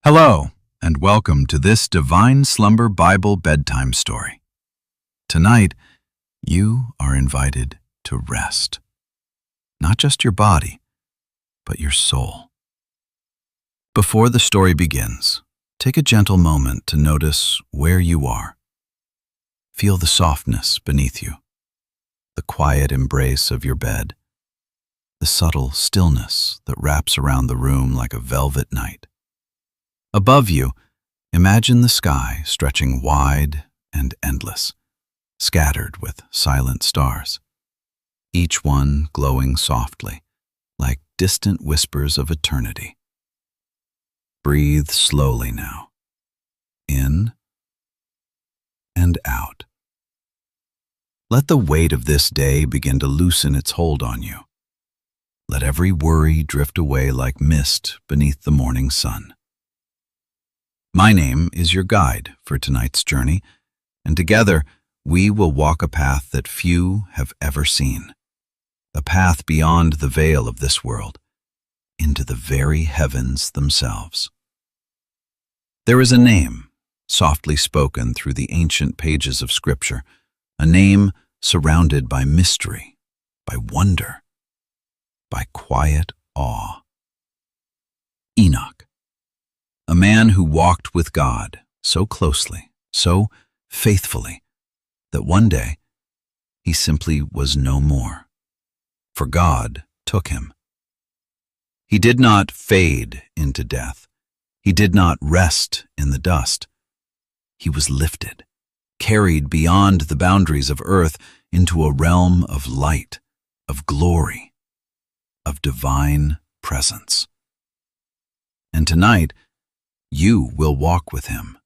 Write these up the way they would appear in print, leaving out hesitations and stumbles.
Hello, and welcome to this Divine Slumber Bible bedtime story. Tonight, you are invited to rest. Not just your body, but your soul. Before the story begins, take a gentle moment to notice where you are. Feel the softness beneath you, the quiet embrace of your bed, the subtle stillness that wraps around the room like a velvet night. Above you, imagine the sky stretching wide and endless, scattered with silent stars, each one glowing softly, like distant whispers of eternity. Breathe slowly now, in and out. Let the weight of this day begin to loosen its hold on you. Let every worry drift away like mist beneath the morning sun. My name is your guide for tonight's journey, and together we will walk a path that few have ever seen, a path beyond the veil of this world, into the very heavens themselves. There is a name, softly spoken through the ancient pages of Scripture, a name surrounded by mystery, by wonder, by quiet awe. Enoch. A man who walked with God so closely, so faithfully, that one day he simply was no more, for God took him. He did not fade into death. He did not rest in the dust. He was lifted, carried beyond the boundaries of earth into a realm of light, of glory, of divine presence. And tonight, you will walk with him,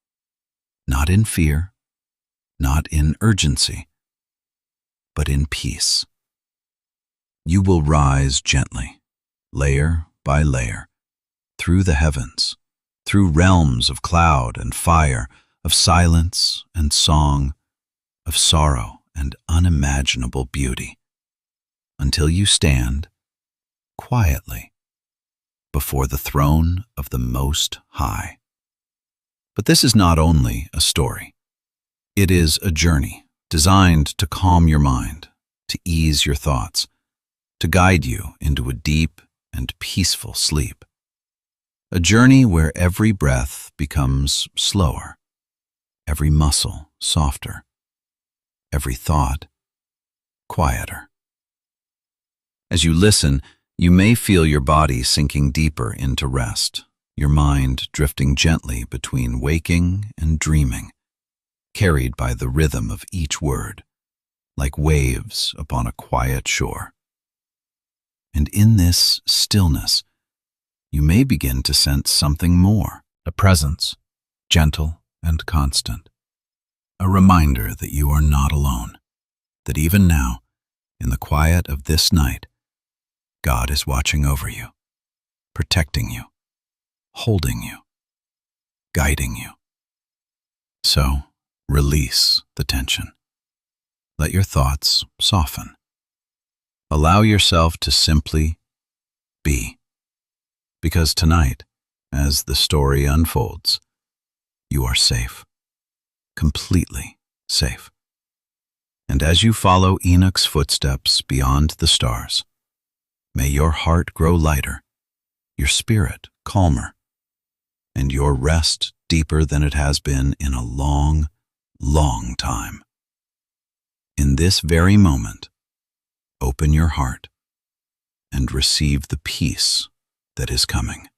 not in fear, not in urgency, but in peace. You will rise gently, layer by layer, through the heavens, through realms of cloud and fire, of silence and song, of sorrow and unimaginable beauty, until you stand quietly before the throne of the Most High. But this is not only a story. It is a journey designed to calm your mind, to ease your thoughts, to guide you into a deep and peaceful sleep. A journey where every breath becomes slower, every muscle softer, every thought quieter. As you listen, you may feel your body sinking deeper into rest, your mind drifting gently between waking and dreaming, carried by the rhythm of each word, like waves upon a quiet shore. And in this stillness, you may begin to sense something more, a presence, gentle and constant, a reminder that you are not alone, that even now, in the quiet of this night, God is watching over you, protecting you, holding you, guiding you. So, release the tension. Let your thoughts soften. Allow yourself to simply be. Because tonight, as the story unfolds, you are safe, completely safe. And as you follow Enoch's footsteps beyond the stars, may your heart grow lighter, your spirit calmer, and your rest deeper than it has been in a long, long time. In this very moment, open your heart and receive the peace that is coming.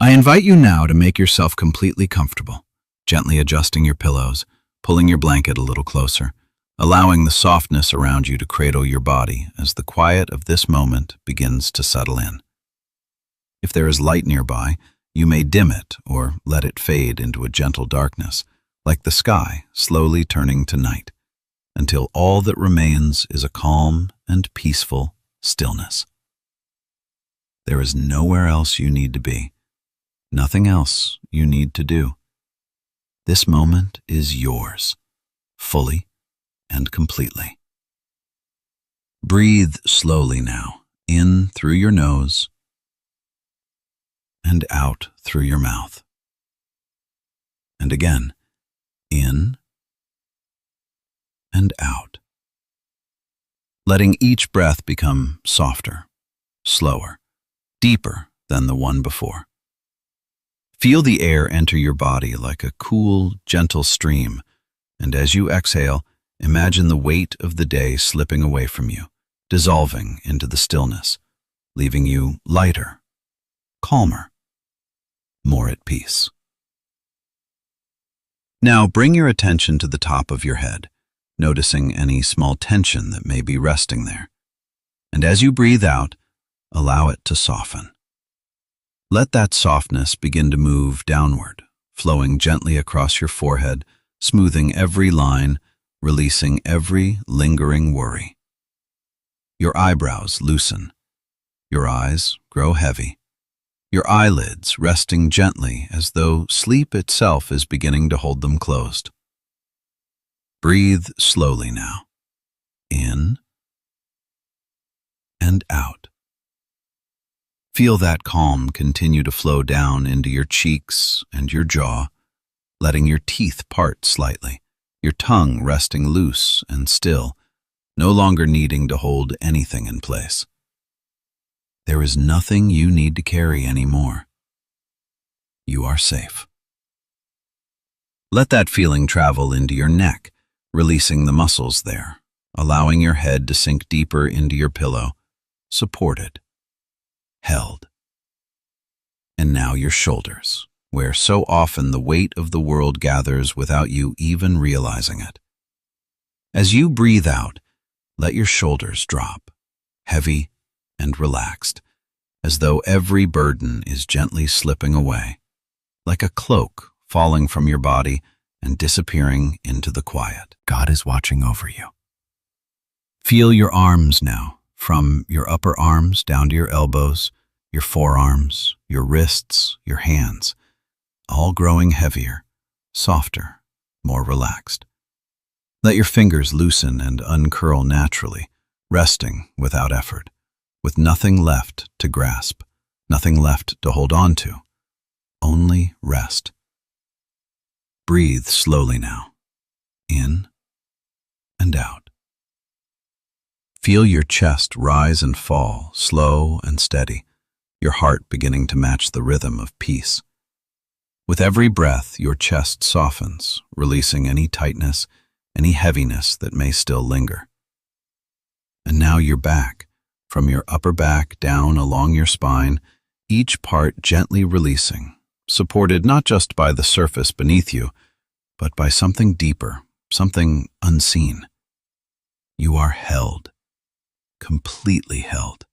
I invite you now to make yourself completely comfortable, gently adjusting your pillows, pulling your blanket a little closer, allowing the softness around you to cradle your body as the quiet of this moment begins to settle in. If there is light nearby, you may dim it or let it fade into a gentle darkness, like the sky slowly turning to night, until all that remains is a calm and peaceful stillness. There is nowhere else you need to be, nothing else you need to do. This moment is yours, fully and completely. Breathe slowly now, in through your nose and out through your mouth. and again, in and out. Letting each breath become softer, slower, deeper than the one before. Feel the air enter your body like a cool, gentle stream, and as you exhale, imagine the weight of the day slipping away from you, dissolving into the stillness, leaving you lighter, calmer, more at peace. Now bring your attention to the top of your head, noticing any small tension that may be resting there. And as you breathe out, allow it to soften. Let that softness begin to move downward, flowing gently across your forehead, smoothing every line, releasing every lingering worry. Your eyebrows loosen. Your eyes grow heavy. Your eyelids resting gently as though sleep itself is beginning to hold them closed. Breathe slowly now, in and out. Feel that calm continue to flow down into your cheeks and your jaw, letting your teeth part slightly, your tongue resting loose and still, no longer needing to hold anything in place. There is nothing you need to carry anymore. You are safe. Let that feeling travel into your neck, releasing the muscles there, allowing your head to sink deeper into your pillow, supported, held. And now your shoulders, where so often the weight of the world gathers without you even realizing it. As you breathe out, let your shoulders drop, heavy and relaxed, as though every burden is gently slipping away, like a cloak falling from your body and disappearing into the quiet. God is watching over you. Feel your arms now, from your upper arms down to your elbows, your forearms, your wrists, your hands, all growing heavier, softer, more relaxed. Let your fingers loosen and uncurl naturally, resting without effort, with nothing left to grasp, nothing left to hold on to, only rest. Breathe slowly now, in and out. Feel your chest rise and fall, slow and steady, your heart beginning to match the rhythm of peace. With every breath, your chest softens, releasing any tightness, any heaviness that may still linger. And now your back, from your upper back down along your spine, each part gently releasing, supported not just by the surface beneath you, but by something deeper, something unseen. You are held, completely held.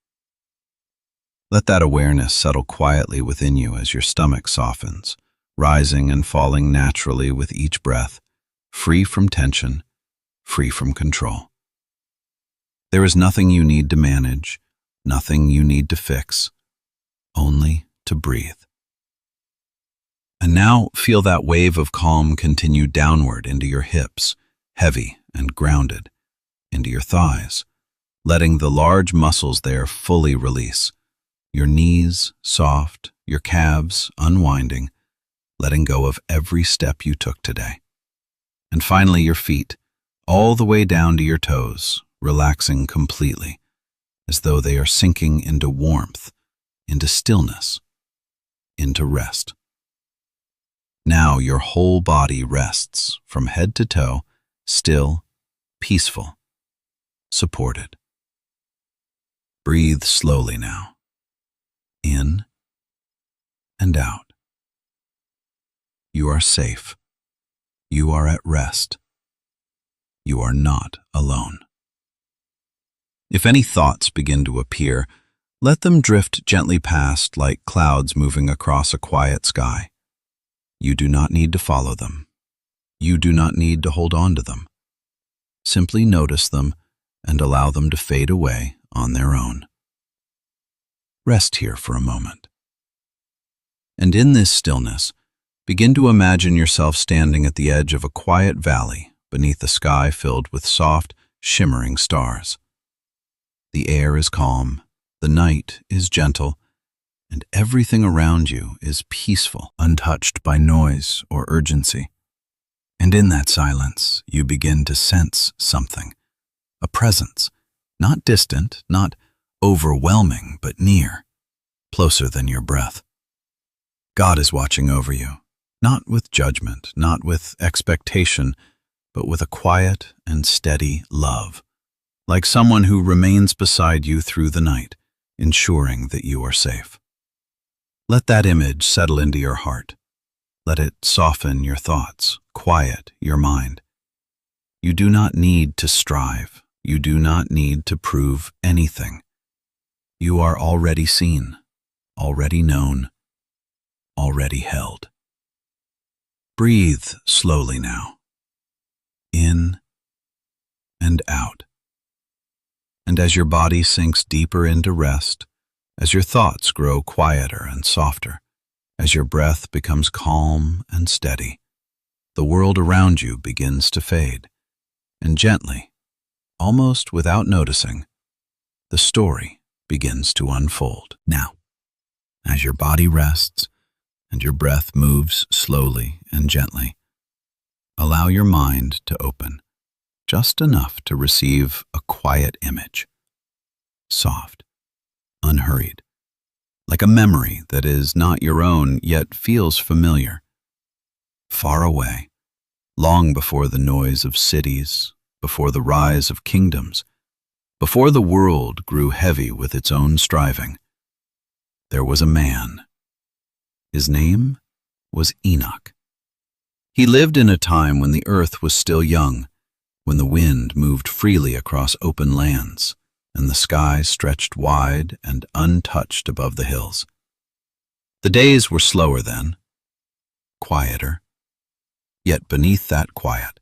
Let that awareness settle quietly within you as your stomach softens, rising and falling naturally with each breath, free from tension, free from control. There is nothing you need to manage, nothing you need to fix, only to breathe. And now feel that wave of calm continue downward into your hips, heavy and grounded, into your thighs, letting the large muscles there fully release, your knees soft, your calves unwinding, letting go of every step you took today. And finally your feet, all the way down to your toes, relaxing completely, as though they are sinking into warmth, into stillness, into rest. Now your whole body rests from head to toe, still, peaceful, supported. Breathe slowly now, in and out. You are safe. You are at rest. You are not alone. If any thoughts begin to appear, let them drift gently past like clouds moving across a quiet sky. You do not need to follow them. You do not need to hold on to them. Simply notice them and allow them to fade away on their own. Rest here for a moment. And in this stillness, begin to imagine yourself standing at the edge of a quiet valley beneath a sky filled with soft, shimmering stars. The air is calm, the night is gentle, and everything around you is peaceful, untouched by noise or urgency. And in that silence, you begin to sense something, a presence, not distant, not overwhelming, but near, closer than your breath. God is watching over you, not with judgment, not with expectation, but with a quiet and steady love, like someone who remains beside you through the night, ensuring that you are safe. Let that image settle into your heart. Let it soften your thoughts, quiet your mind. You do not need to strive. You do not need to prove anything. You are already seen, already known, already held. Breathe slowly now, in and out. And as your body sinks deeper into rest, as your thoughts grow quieter and softer, as your breath becomes calm and steady, the world around you begins to fade, and gently, almost without noticing, the story begins to unfold. Now, as your body rests and your breath moves slowly and gently, allow your mind to open, just enough to receive a quiet image, soft, unhurried, like a memory that is not your own yet feels familiar, far away, long before the noise of cities, before the rise of kingdoms, before the world grew heavy with its own striving. There was a man. His name was Enoch. He lived in a time when the earth was still young, when the wind moved freely across open lands, and the sky stretched wide and untouched above the hills. The days were slower then, quieter, yet beneath that quiet,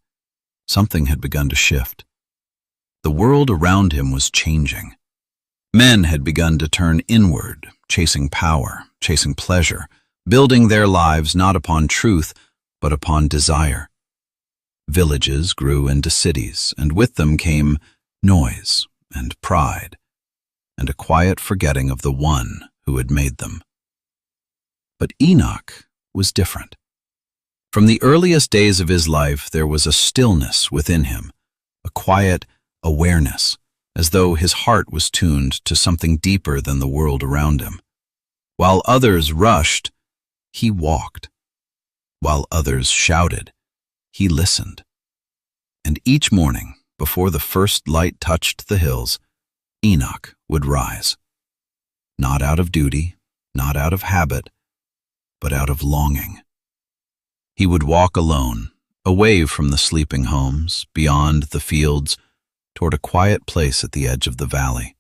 something had begun to shift. The world around him was changing. Men had begun to turn inward, chasing power, chasing pleasure, building their lives not upon truth, but upon desire. Villages grew into cities, and with them came noise and pride, and a quiet forgetting of the one who had made them. But Enoch was different. From the earliest days of his life, there was a stillness within him, a quiet awareness, as though his heart was tuned to something deeper than the world around him. While others rushed, he walked. While others shouted, he listened. And each morning, before the first light touched the hills, Enoch would rise. Not out of duty, not out of habit, but out of longing. He would walk alone, away from the sleeping homes, beyond the fields, toward a quiet place at the edge of the valley.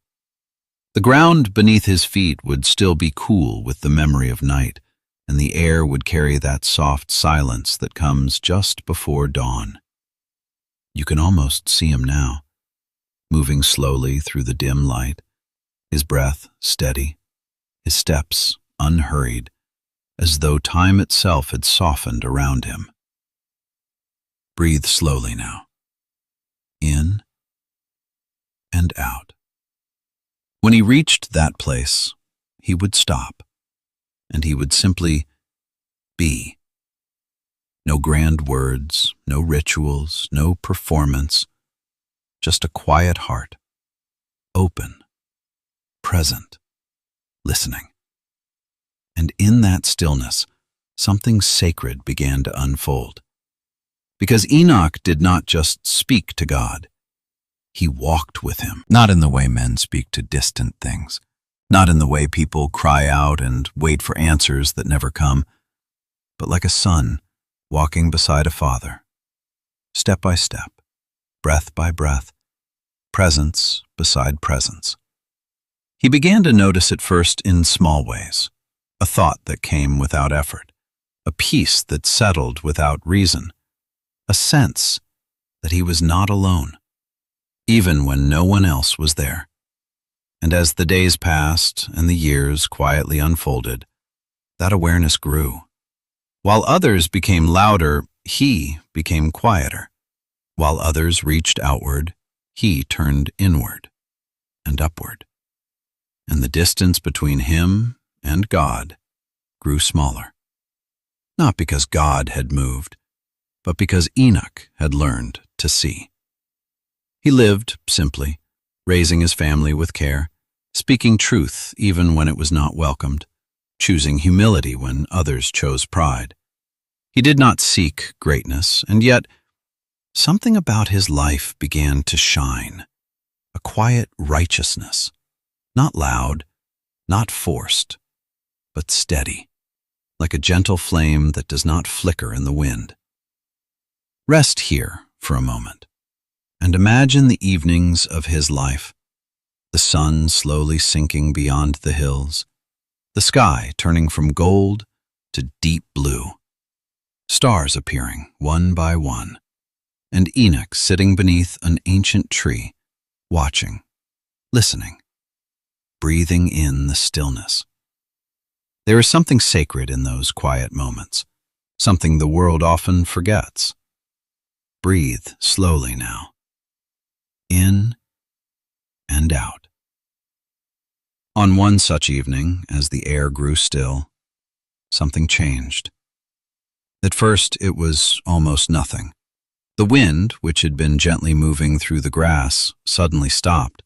The ground beneath his feet would still be cool with the memory of night, and the air would carry that soft silence that comes just before dawn. You can almost see him now, moving slowly through the dim light, his breath steady, his steps unhurried, as though time itself had softened around him. Breathe slowly now, in and out. When he reached that place, he would stop, and he would simply be. No grand words, no rituals, no performance, just a quiet heart, open, present, listening. And in that stillness, something sacred began to unfold. Because Enoch did not just speak to God, he walked with him, not in the way men speak to distant things, not in the way people cry out and wait for answers that never come, but like a son walking beside a father, step by step, breath by breath, presence beside presence. He began to notice it first in small ways, a thought that came without effort, a peace that settled without reason, a sense that he was not alone, even when no one else was there. And as the days passed and the years quietly unfolded, that awareness grew. While others became louder, he became quieter. While others reached outward, he turned inward and upward. And the distance between him and God grew smaller. Not because God had moved, but because Enoch had learned to see. He lived simply, raising his family with care, speaking truth even when it was not welcomed, choosing humility when others chose pride. He did not seek greatness, and yet something about his life began to shine, a quiet righteousness, not loud, not forced, but steady, like a gentle flame that does not flicker in the wind. Rest here for a moment, and imagine the evenings of his life, the sun slowly sinking beyond the hills, the sky turning from gold to deep blue, stars appearing one by one, and Enoch sitting beneath an ancient tree, watching, listening, breathing in the stillness. There is something sacred in those quiet moments, something the world often forgets. Breathe slowly now, in and out. On one such evening, as the air grew still, something changed. At first, it was almost nothing. The wind, which had been gently moving through the grass, suddenly stopped.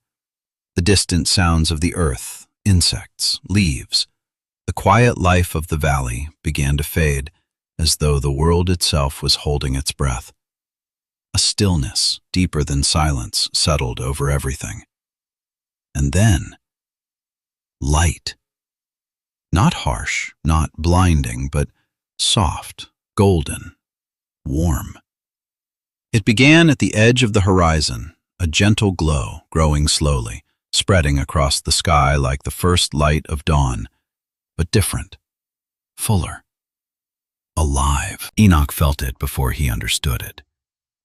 The distant sounds of the earth, insects, leaves, the quiet life of the valley began to fade, as though the world itself was holding its breath. A stillness, deeper than silence, settled over everything. And then, light. Not harsh, not blinding, but soft, golden, warm. It began at the edge of the horizon, a gentle glow growing slowly, spreading across the sky like the first light of dawn, but different, fuller, alive. Enoch felt it before he understood it.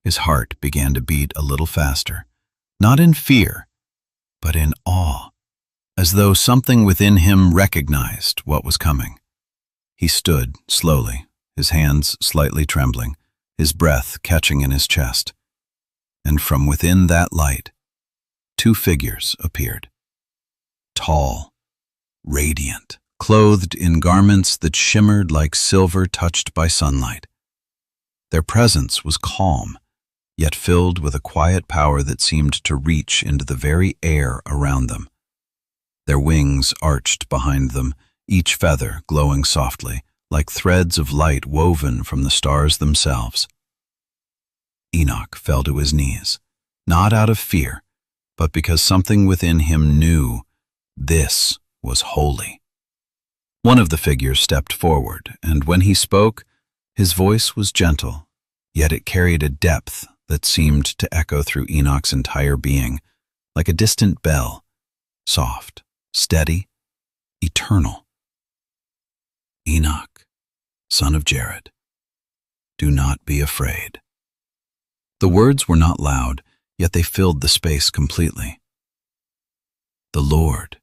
His heart began to beat a little faster, not in fear, but in awe, as though something within him recognized what was coming. He stood slowly, his hands slightly trembling, his breath catching in his chest. And from within that light, two figures appeared. Tall, radiant, clothed in garments that shimmered like silver touched by sunlight. Their presence was calm, yet filled with a quiet power that seemed to reach into the very air around them. Their wings arched behind them, each feather glowing softly, like threads of light woven from the stars themselves. Enoch fell to his knees, not out of fear, but because something within him knew this was holy. One of the figures stepped forward, and when he spoke, his voice was gentle, yet it carried a depth that seemed to echo through Enoch's entire being, like a distant bell, soft, steady, eternal. Enoch, son of Jared, do not be afraid. The words were not loud, yet they filled the space completely. The Lord,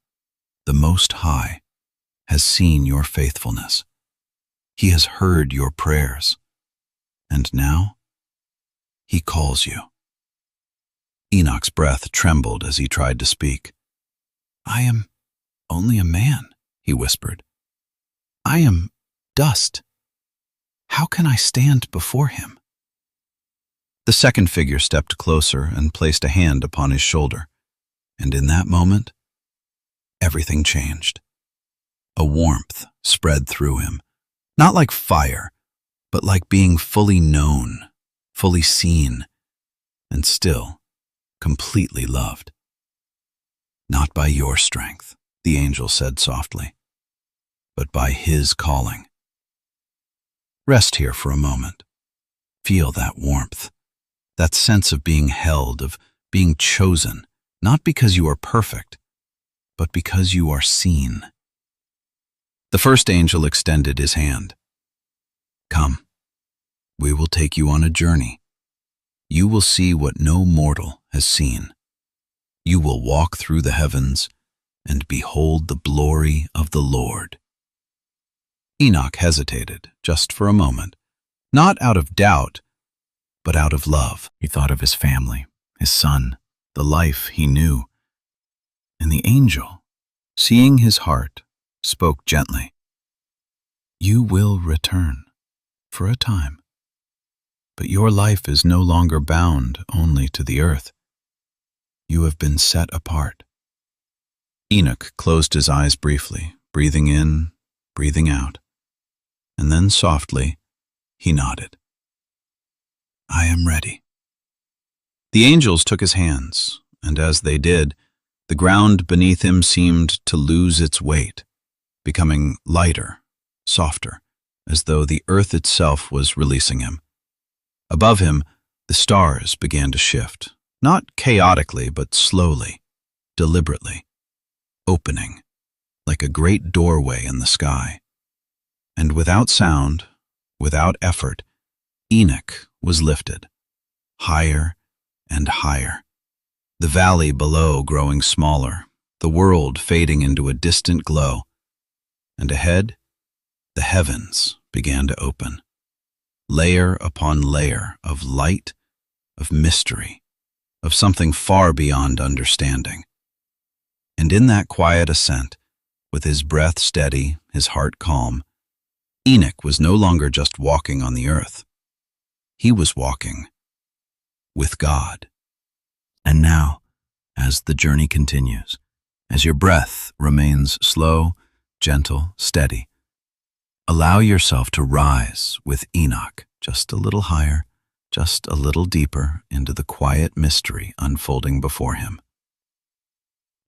the Most High, has seen your faithfulness. He has heard your prayers, and now He calls you. Enoch's breath trembled as he tried to speak. I am only a man, he whispered. I am dust. How can I stand before him? The second figure stepped closer and placed a hand upon his shoulder, and in that moment, everything changed. A warmth spread through him, not like fire, but like being fully known, fully seen, and still completely loved. Not by your strength, the angel said softly, but by his calling. Rest here for a moment. Feel that warmth, that sense of being held, of being chosen, not because you are perfect, but because you are seen. The first angel extended his hand. Come, we will take you on a journey. You will see what no mortal has seen. You will walk through the heavens and behold the glory of the Lord. Enoch hesitated just for a moment, not out of doubt, but out of love. He thought of his family, his son, the life he knew. And the angel, seeing his heart, spoke gently. You will return, for a time, but your life is no longer bound only to the earth. You have been set apart. Enoch closed his eyes briefly, breathing in, breathing out, and then softly, he nodded. I am ready. The angels took his hands, and as they did, the ground beneath him seemed to lose its weight, becoming lighter, softer, as though the earth itself was releasing him. Above him, the stars began to shift, not chaotically, but slowly, deliberately, opening, like a great doorway in the sky. And without sound, without effort, Enoch was lifted, higher and higher, the valley below growing smaller, the world fading into a distant glow, and ahead, the heavens began to open, layer upon layer of light, of mystery, of something far beyond understanding. And in that quiet ascent, with his breath steady, his heart calm, Enoch was no longer just walking on the earth. He was walking with God. And now, as the journey continues, as your breath remains slow, gentle, steady, allow yourself to rise with Enoch just a little higher, just a little deeper into the quiet mystery unfolding before him.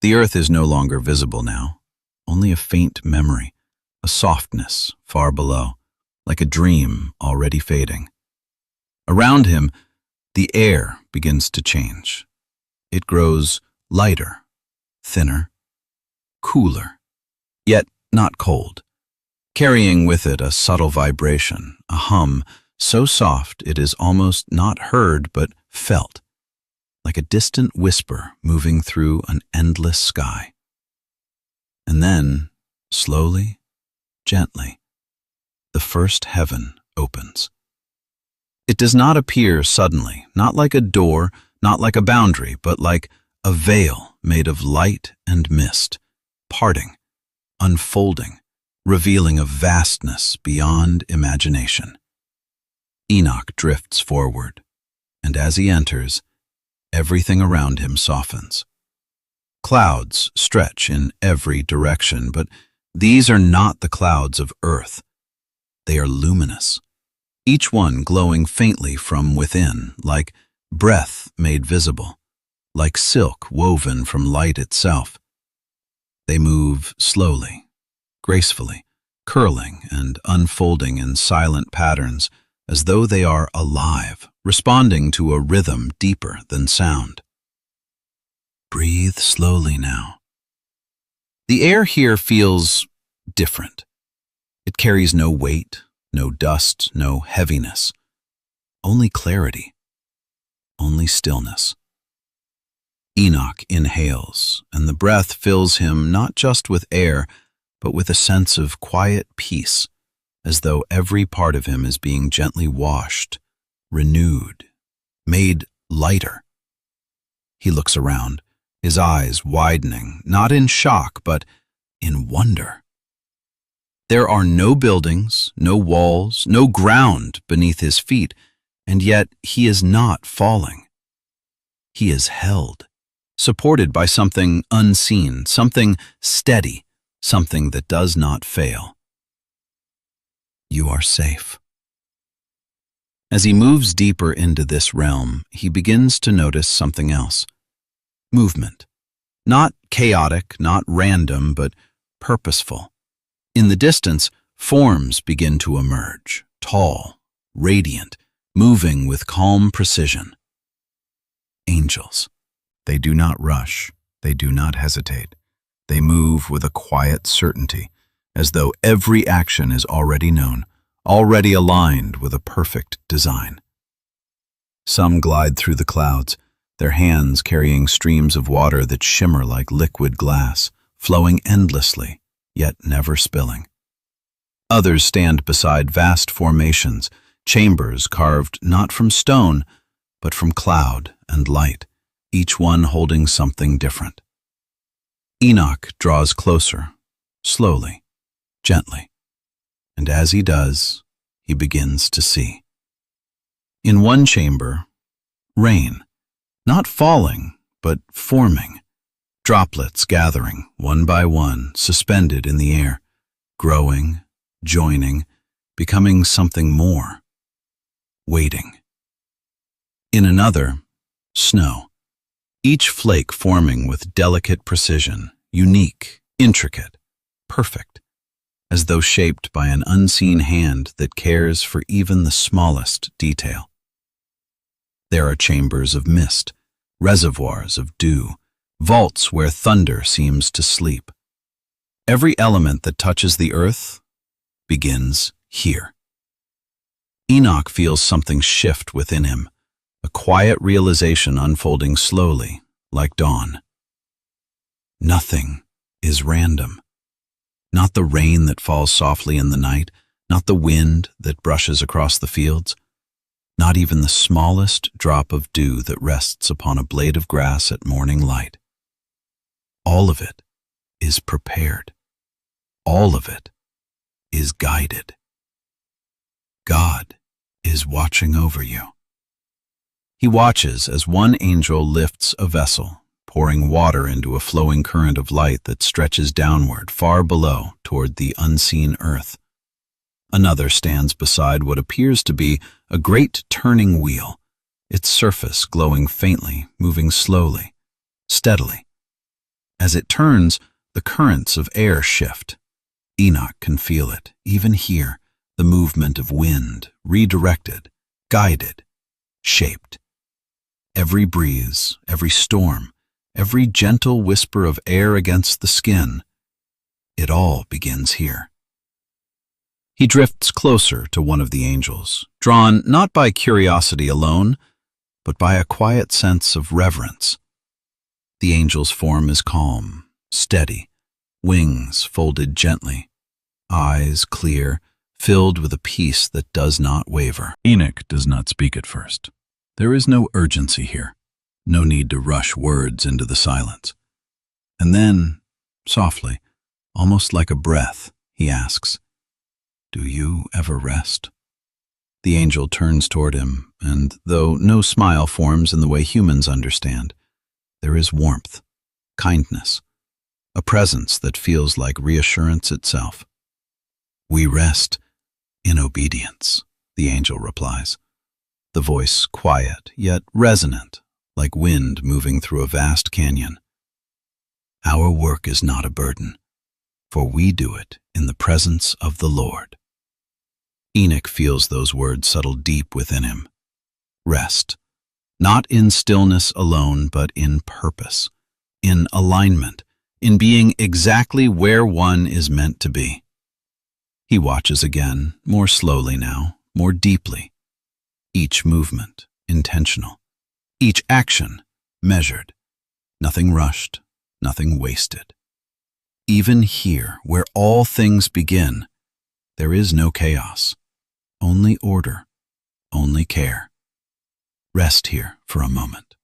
The earth is no longer visible now, only a faint memory, a softness far below, like a dream already fading. Around him, the air begins to change. It grows lighter, thinner, cooler, yet not cold, carrying with it a subtle vibration, a hum so soft it is almost not heard but felt, like a distant whisper moving through an endless sky. And then, slowly, gently, the first heaven opens. It does not appear suddenly, not like a door, not like a boundary, but like a veil made of light and mist, parting, unfolding, revealing a vastness beyond imagination. Enoch drifts forward, and as he enters, everything around him softens. Clouds stretch in every direction, but these are not the clouds of earth. They are luminous, each one glowing faintly from within, like breath made visible, like silk woven from light itself. They move slowly, gracefully, curling and unfolding in silent patterns, as though they are alive, responding to a rhythm deeper than sound. Breathe slowly now. The air here feels different. It carries no weight, no dust, no heaviness. Only clarity, only stillness. Enoch inhales, and the breath fills him not just with air, but with a sense of quiet peace, as though every part of him is being gently washed, renewed, made lighter. He looks around, his eyes widening, not in shock, but in wonder. There are no buildings, no walls, no ground beneath his feet, and yet he is not falling. He is held, supported by something unseen, something steady, something that does not fail. You are safe. As he moves deeper into this realm, he begins to notice something else. Movement. Not chaotic, not random, but purposeful. In the distance, forms begin to emerge, tall, radiant, moving with calm precision. Angels. They do not rush, they do not hesitate. They move with a quiet certainty, as though every action is already known, already aligned with a perfect design. Some glide through the clouds, their hands carrying streams of water that shimmer like liquid glass, flowing endlessly, yet never spilling. Others stand beside vast formations, chambers carved not from stone, but from cloud and light, each one holding something different. Enoch draws closer, slowly, gently. And as he does, he begins to see. In one chamber, rain, not falling, but forming, droplets gathering, one by one, suspended in the air, growing, joining, becoming something more, waiting. In another, snow, each flake forming with delicate precision, unique, intricate, perfect, as though shaped by an unseen hand that cares for even the smallest detail. There are chambers of mist, reservoirs of dew, vaults where thunder seems to sleep. Every element that touches the earth begins here. Enoch feels something shift within him, a quiet realization unfolding slowly, like dawn. Nothing is random. Not the rain that falls softly in the night, not the wind that brushes across the fields, not even the smallest drop of dew that rests upon a blade of grass at morning light. All of it is prepared. All of it is guided. God is watching over you. He watches as one angel lifts a vessel, pouring water into a flowing current of light that stretches downward far below toward the unseen earth. Another stands beside what appears to be a great turning wheel, its surface glowing faintly, moving slowly, steadily. As it turns, the currents of air shift. Enoch can feel it, even here, the movement of wind, redirected, guided, shaped. Every breeze, every storm, every gentle whisper of air against the skin, it all begins here. He drifts closer to one of the angels, drawn not by curiosity alone, but by a quiet sense of reverence. The angel's form is calm, steady, wings folded gently, eyes clear, filled with a peace that does not waver. Enoch does not speak at first. There is no urgency here, no need to rush words into the silence. And then, softly, almost like a breath, he asks, "Do you ever rest?" The angel turns toward him, and though no smile forms in the way humans understand, there is warmth, kindness, a presence that feels like reassurance itself. "We rest in obedience," the angel replies, the voice quiet yet resonant, like wind moving through a vast canyon. "Our work is not a burden, for we do it in the presence of the Lord." Enoch feels those words settle deep within him. Rest, not in stillness alone, but in purpose, in alignment, in being exactly where one is meant to be. He watches again, more slowly now, more deeply. Each movement intentional, each action measured, nothing rushed, nothing wasted. Even here, where all things begin, there is no chaos, only order, only care. Rest here for a moment.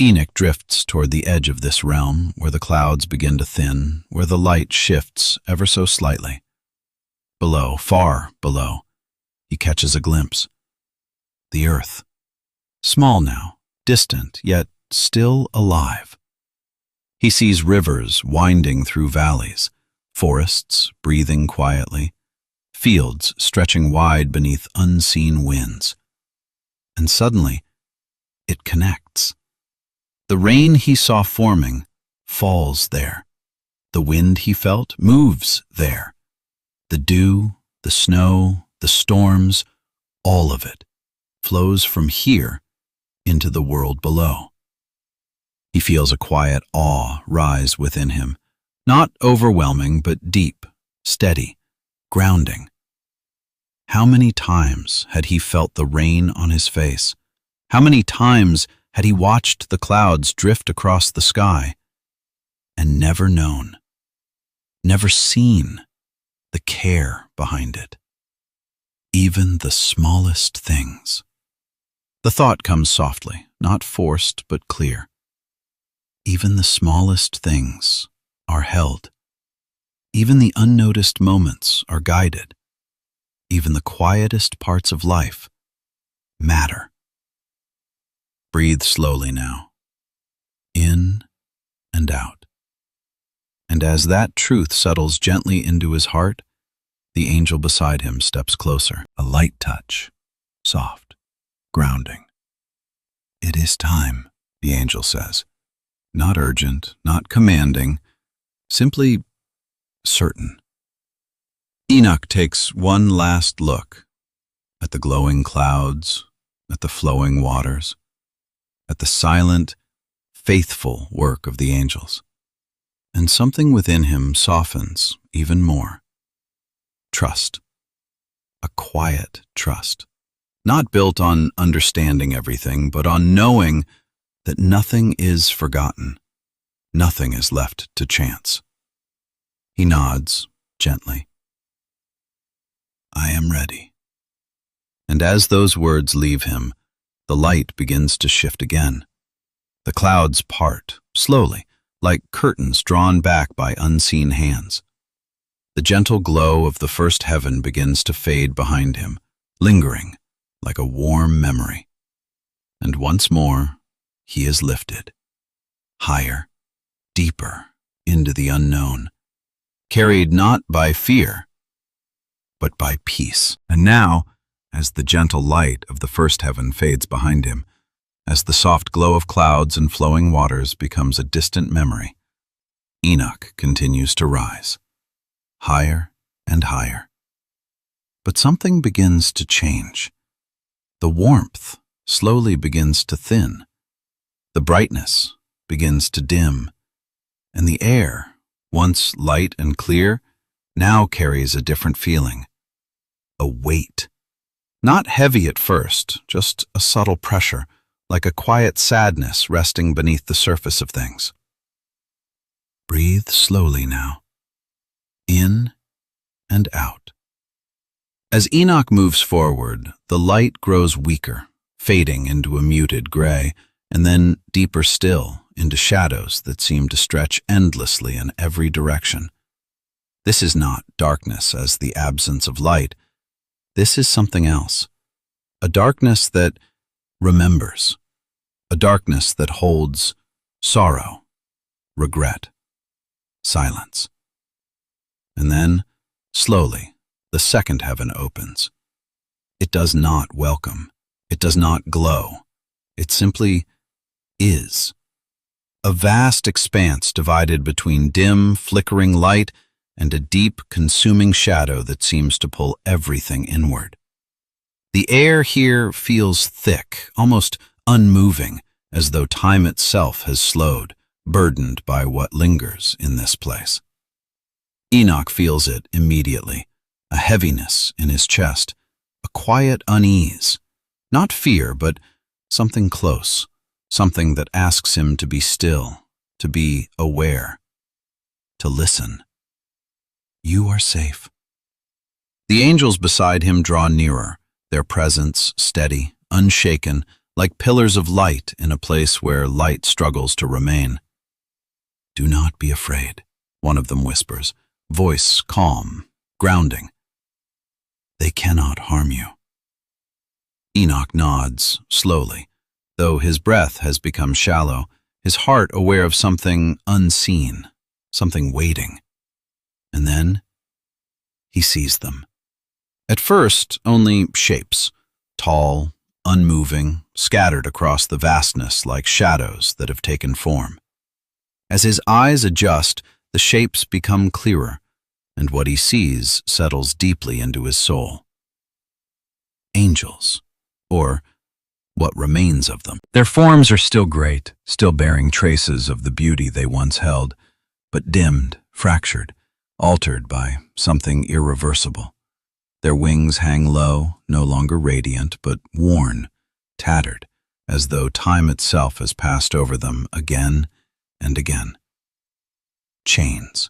Enoch drifts toward the edge of this realm, where the clouds begin to thin, where the light shifts ever so slightly. Below, far below, he catches a glimpse. The earth, small now, distant, yet still alive. He sees rivers winding through valleys, forests breathing quietly, fields stretching wide beneath unseen winds. And suddenly, it connects. The rain he saw forming falls there. The wind he felt moves there. The dew, the snow, the storms, all of it flows from here into the world below. He feels a quiet awe rise within him, not overwhelming, but deep, steady, grounding. How many times had he felt the rain on his face? How many times had he watched the clouds drift across the sky and never known, never seen the care behind it? Even the smallest things. The thought comes softly, not forced but clear. Even the smallest things are held. Even the unnoticed moments are guided. Even the quietest parts of life matter. Breathe slowly now, in and out. And as that truth settles gently into his heart, the angel beside him steps closer. A light touch, soft, grounding. "It is time," the angel says. Not urgent, not commanding, simply certain. Enoch takes one last look at the glowing clouds, at the flowing waters, at the silent, faithful work of the angels, and something within him softens even more. Trust. A quiet trust. Not built on understanding everything, but on knowing that nothing is forgotten, nothing is left to chance. He nods gently. "I am ready." And as those words leave him, the light begins to shift again. The clouds part, slowly, like curtains drawn back by unseen hands. The gentle glow of the first heaven begins to fade behind him, lingering like a warm memory. And once more, he is lifted, higher, deeper, into the unknown, carried not by fear, but by peace. And now, as the gentle light of the first heaven fades behind him, as the soft glow of clouds and flowing waters becomes a distant memory, Enoch continues to rise, higher and higher. But something begins to change. The warmth slowly begins to thin. The brightness begins to dim, and the air, once light and clear, now carries a different feeling. A weight. Not heavy at first, just a subtle pressure, like a quiet sadness resting beneath the surface of things. Breathe slowly now, in and out. As Enoch moves forward, the light grows weaker, fading into a muted gray, and then deeper still into shadows that seem to stretch endlessly in every direction. This is not darkness as the absence of light. This is something else. A darkness that remembers. A darkness that holds sorrow, regret, silence. And then, slowly, the second heaven opens. It does not welcome. It does not glow. It simply is. A vast expanse divided between dim, flickering light and a deep, consuming shadow that seems to pull everything inward. The air here feels thick, almost unmoving, as though time itself has slowed, burdened by what lingers in this place. Enoch feels it immediately, a heaviness in his chest, a quiet unease, not fear, but something close, something that asks him to be still, to be aware, to listen. You are safe. The angels beside him draw nearer, their presence steady, unshaken, like pillars of light in a place where light struggles to remain. Do not be afraid, one of them whispers, voice calm, grounding. They cannot harm you. Enoch nods, slowly, though his breath has become shallow, his heart aware of something unseen, something waiting. And then he sees them. At first, only shapes, tall, unmoving, scattered across the vastness like shadows that have taken form. As his eyes adjust, the shapes become clearer, and what he sees settles deeply into his soul. Angels, or what remains of them. Their forms are still great, still bearing traces of the beauty they once held, but dimmed, fractured, altered by something irreversible. Their wings hang low, no longer radiant, but worn, tattered, as though time itself has passed over them again and again. Chains,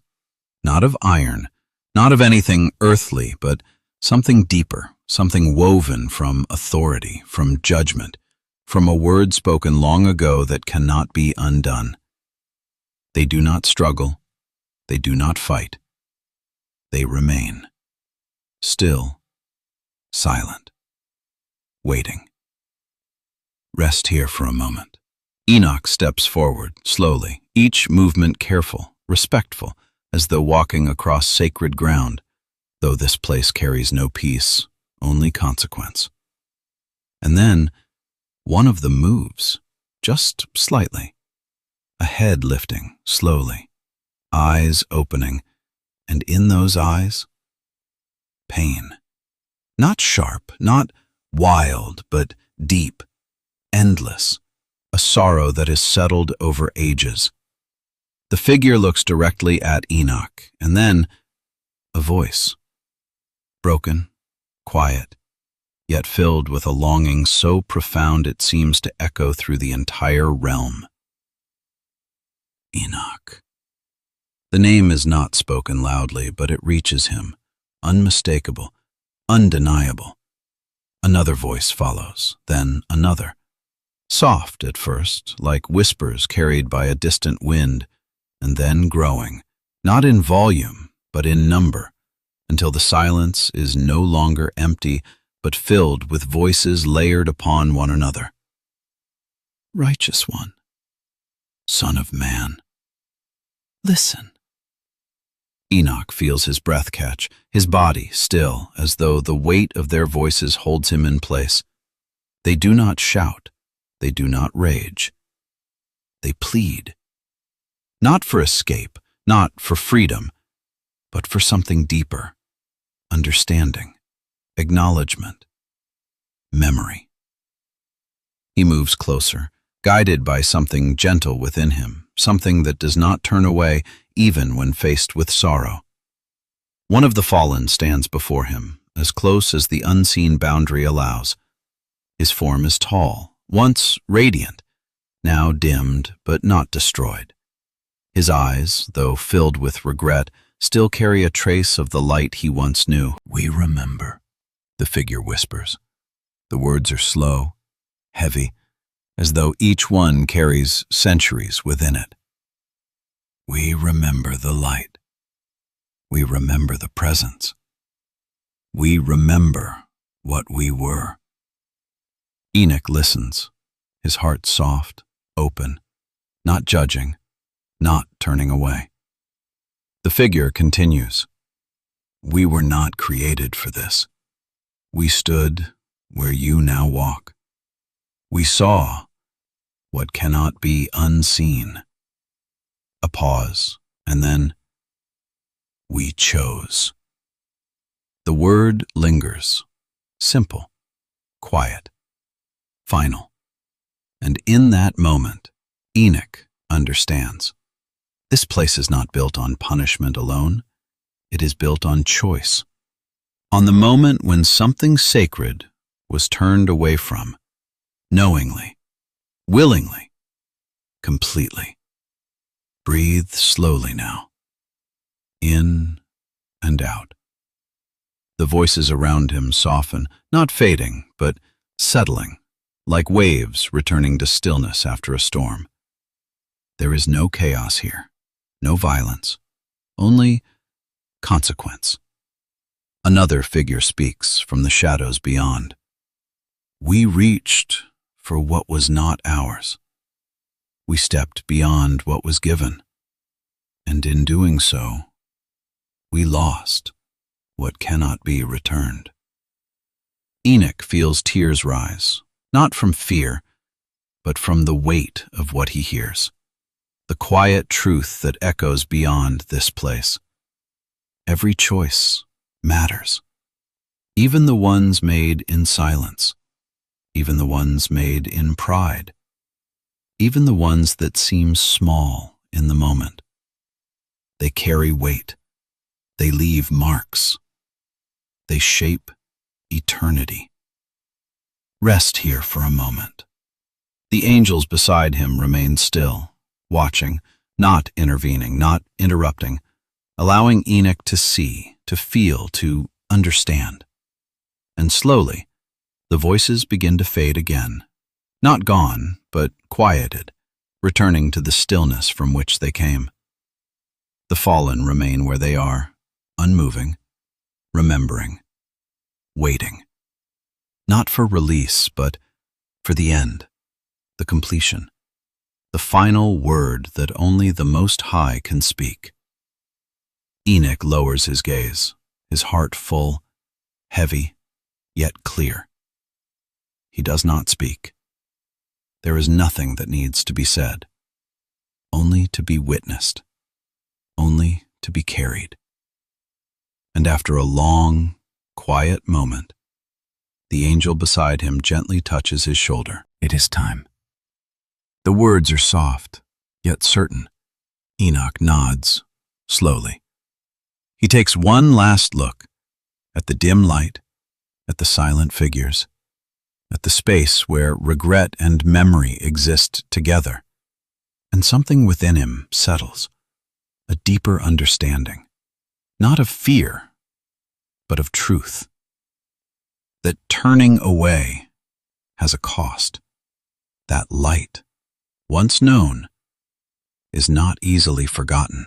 not of iron, not of anything earthly, but something deeper, something woven from authority, from judgment, from a word spoken long ago that cannot be undone. They do not struggle, they do not fight. They remain, still, silent, waiting. Rest here for a moment. Enoch steps forward, slowly, each movement careful, respectful, as though walking across sacred ground, though this place carries no peace, only consequence. And then, one of them moves, just slightly, a head lifting, slowly, eyes opening, and in those eyes, pain. Not sharp, not wild, but deep, endless, a sorrow that is settled over ages. The figure looks directly at Enoch, and then a voice. Broken, quiet, yet filled with a longing so profound it seems to echo through the entire realm. Enoch. The name is not spoken loudly, but it reaches him, unmistakable, undeniable. Another voice follows, then another. Soft at first, like whispers carried by a distant wind, and then growing, not in volume, but in number, until the silence is no longer empty, but filled with voices layered upon one another. Righteous One, Son of Man, listen. Enoch feels his breath catch, his body still, as though the weight of their voices holds him in place. They do not shout, they do not rage. They plead. Not for escape, not for freedom, but for something deeper. Understanding, acknowledgement, memory. He moves closer, guided by something gentle within him, something that does not turn away even when faced with sorrow. One of the fallen stands before him, as close as the unseen boundary allows. His form is tall, once radiant, now dimmed but not destroyed. His eyes, though filled with regret, still carry a trace of the light he once knew. We remember, the figure whispers. The words are slow, heavy, as though each one carries centuries within it. We remember the light. We remember the presence. We remember what we were. Enoch listens, his heart soft, open, not judging, not turning away. The figure continues. We were not created for this. We stood where you now walk. We saw what cannot be unseen. A pause, and then we chose. The word lingers, simple, quiet, final. And in that moment, Enoch understands. This place is not built on punishment alone. It is built on choice. On the moment when something sacred was turned away from, knowingly, willingly, completely. Breathe slowly now, in and out. The voices around him soften, not fading, but settling, like waves returning to stillness after a storm. There is no chaos here, no violence, only consequence. Another figure speaks from the shadows beyond. We reached for what was not ours. We stepped beyond what was given, and in doing so, we lost what cannot be returned. Enoch feels tears rise, not from fear, but from the weight of what he hears, the quiet truth that echoes beyond this place. Every choice matters, even the ones made in silence, even the ones made in pride, even the ones that seem small in the moment. They carry weight. They leave marks. They shape eternity. Rest here for a moment. The angels beside him remain still, watching, not intervening, not interrupting, allowing Enoch to see, to feel, to understand. And slowly, the voices begin to fade again. Not gone, but quieted, returning to the stillness from which they came. The fallen remain where they are, unmoving, remembering, waiting. Not for release, but for the end, the completion, the final word that only the Most High can speak. Enoch lowers his gaze, his heart full, heavy, yet clear. He does not speak. There is nothing that needs to be said, only to be witnessed, only to be carried. And after a long, quiet moment, the angel beside him gently touches his shoulder. It is time. The words are soft, yet certain. Enoch nods, slowly. He takes one last look at the dim light, at the silent figures, at the space where regret and memory exist together, and something within him settles, a deeper understanding, not of fear, but of truth, that turning away has a cost, that light, once known, is not easily forgotten,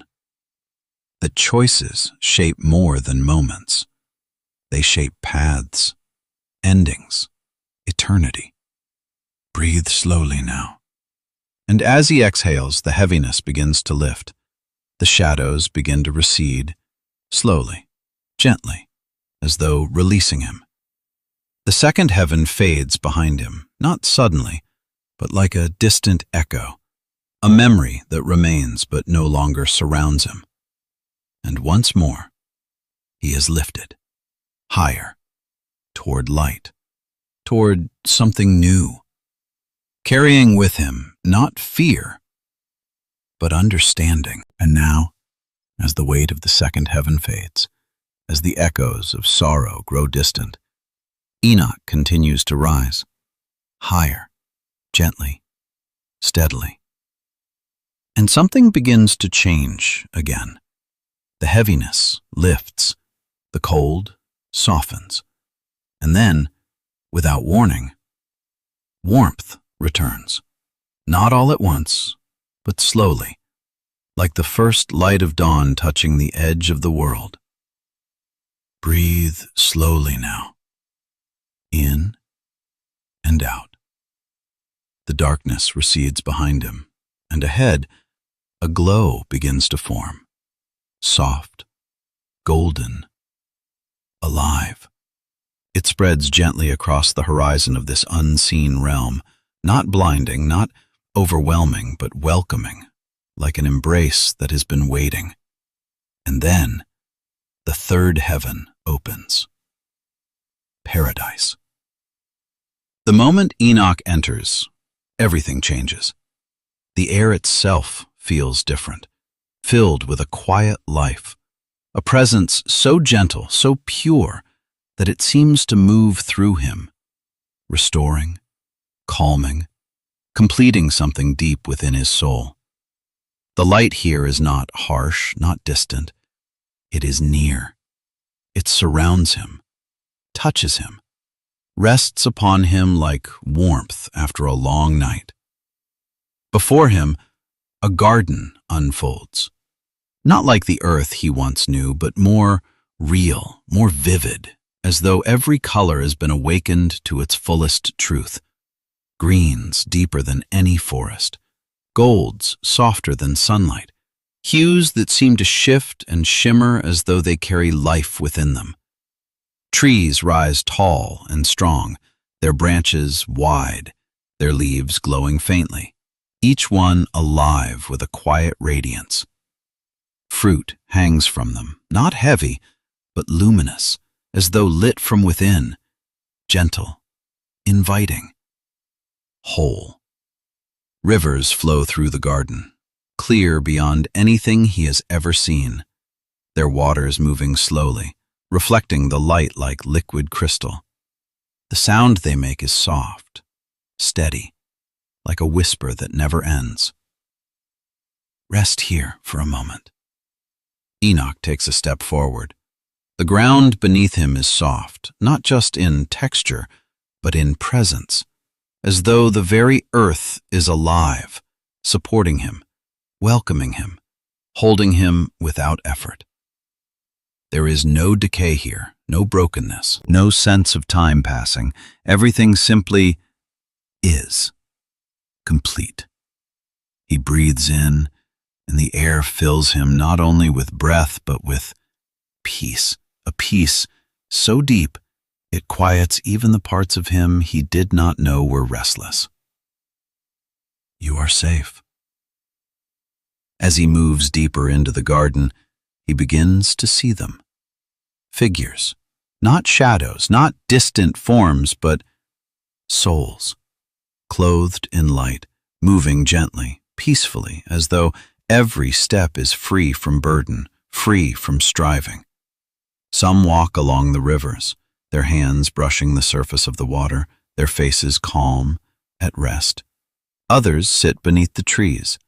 that choices shape more than moments. They shape paths, endings, eternity. Breathe slowly now. And as he exhales, the heaviness begins to lift. The shadows begin to recede, slowly, gently, as though releasing him. The second heaven fades behind him, not suddenly, but like a distant echo, a memory that remains but no longer surrounds him. And once more, he is lifted, higher, toward light, toward something new, carrying with him not fear, but understanding. And now, as the weight of the second heaven fades, as the echoes of sorrow grow distant, Enoch continues to rise, higher, gently, steadily. And something begins to change again. The heaviness lifts, the cold softens, and then, without warning, warmth returns, not all at once, but slowly, like the first light of dawn touching the edge of the world. Breathe slowly now, in and out. The darkness recedes behind him, and ahead, a glow begins to form, soft, golden, alive. It spreads gently across the horizon of this unseen realm, not blinding, not overwhelming, but welcoming, like an embrace that has been waiting. And then, the third heaven opens. Paradise. The moment Enoch enters, everything changes. The air itself feels different, filled with a quiet life, a presence so gentle, so pure, that it seems to move through him, restoring, calming, completing something deep within his soul. The light here is not harsh, not distant. It is near. It surrounds him, touches him, rests upon him like warmth after a long night. Before him, a garden unfolds, not like the earth he once knew, but more real, more vivid, as though every color has been awakened to its fullest truth. Greens deeper than any forest, golds softer than sunlight, hues that seem to shift and shimmer as though they carry life within them. Trees rise tall and strong, their branches wide, their leaves glowing faintly, each one alive with a quiet radiance. Fruit hangs from them, not heavy, but luminous, as though lit from within, gentle, inviting, whole. Rivers flow through the garden, clear beyond anything he has ever seen, their waters moving slowly, reflecting the light like liquid crystal. The sound they make is soft, steady, like a whisper that never ends. Rest here for a moment. Enoch takes a step forward. The ground beneath him is soft, not just in texture, but in presence, as though the very earth is alive, supporting him, welcoming him, holding him without effort. There is no decay here, no brokenness, no sense of time passing. Everything simply is complete. He breathes in, and the air fills him not only with breath but with peace, a peace so deep it quiets even the parts of him he did not know were restless. You are safe. As he moves deeper into the garden, he begins to see them. Figures, not shadows, not distant forms, but souls, clothed in light, moving gently, peacefully, as though every step is free from burden, free from striving. Some walk along the rivers, their hands brushing the surface of the water, their faces calm, at rest. Others sit beneath the trees,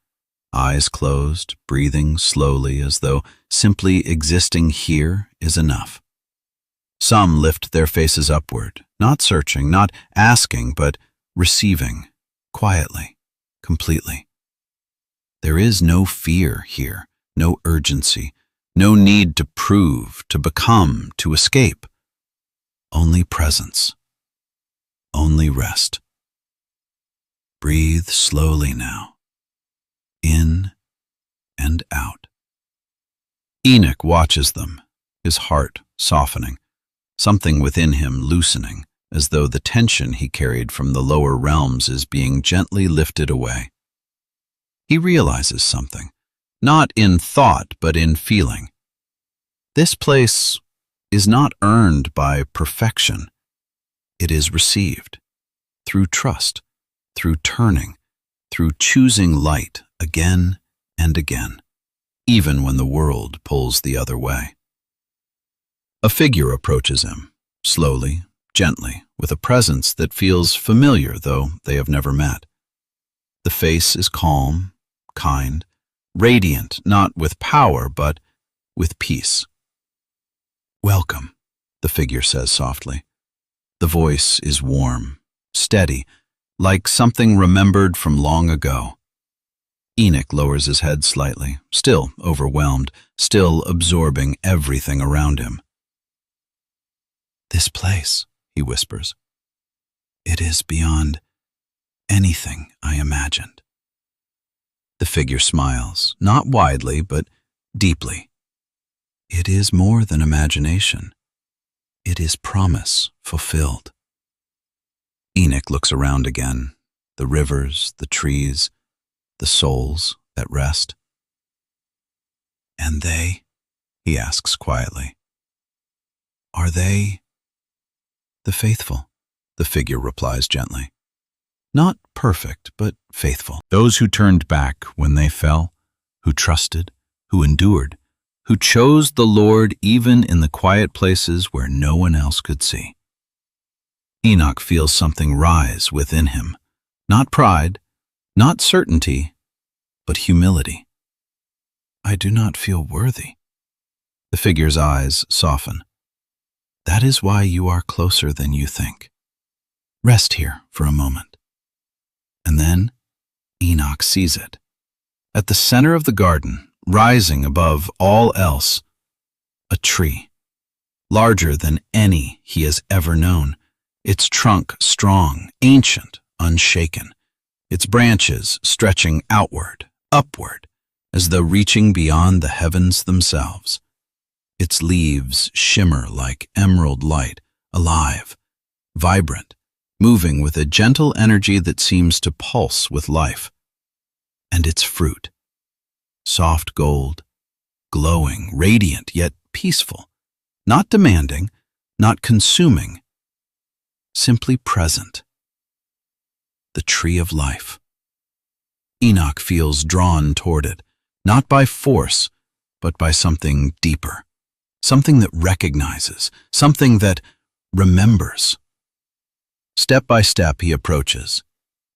eyes closed, breathing slowly as though simply existing here is enough. Some lift their faces upward, not searching, not asking, but receiving, quietly, completely. There is no fear here, no urgency, no need to prove, to become, to escape. Only presence, only rest. Breathe slowly now, in and out. Enoch watches them, his heart softening, something within him loosening, as though the tension he carried from the lower realms is being gently lifted away. He realizes something, not in thought but in feeling. This place is not earned by perfection. It is received through trust, through turning, through choosing light again and again, even when the world pulls the other way. A figure approaches him, slowly, gently, with a presence that feels familiar though they have never met. The face is calm, kind, radiant, not with power but with peace. "Welcome," the figure says softly. The voice is warm, steady, like something remembered from long ago. Enoch lowers his head slightly, still overwhelmed, still absorbing everything around him. "This place," he whispers, "it is beyond anything I imagined." The figure smiles, not widely, but deeply. It is more than imagination. It is promise fulfilled. Enoch looks around again, the rivers, the trees, the souls at rest. "And they?" he asks quietly. "Are they?" "The faithful," the figure replies gently. "Not perfect, but faithful. Those who turned back when they fell, who trusted, who endured, who chose the Lord even in the quiet places where no one else could see." Enoch feels something rise within him, not pride, not certainty, but humility. "I do not feel worthy." The figure's eyes soften. "That is why you are closer than you think. Rest here for a moment." And then Enoch sees it. At the center of the garden, rising above all else, a tree, larger than any he has ever known, its trunk strong, ancient, unshaken, its branches stretching outward, upward, as though reaching beyond the heavens themselves. Its leaves shimmer like emerald light, alive, vibrant, moving with a gentle energy that seems to pulse with life. And its fruit, soft gold, glowing, radiant, yet peaceful, not demanding, not consuming, simply present. The tree of life. Enoch feels drawn toward it, not by force, but by something deeper, something that recognizes, something that remembers. Step by step he approaches.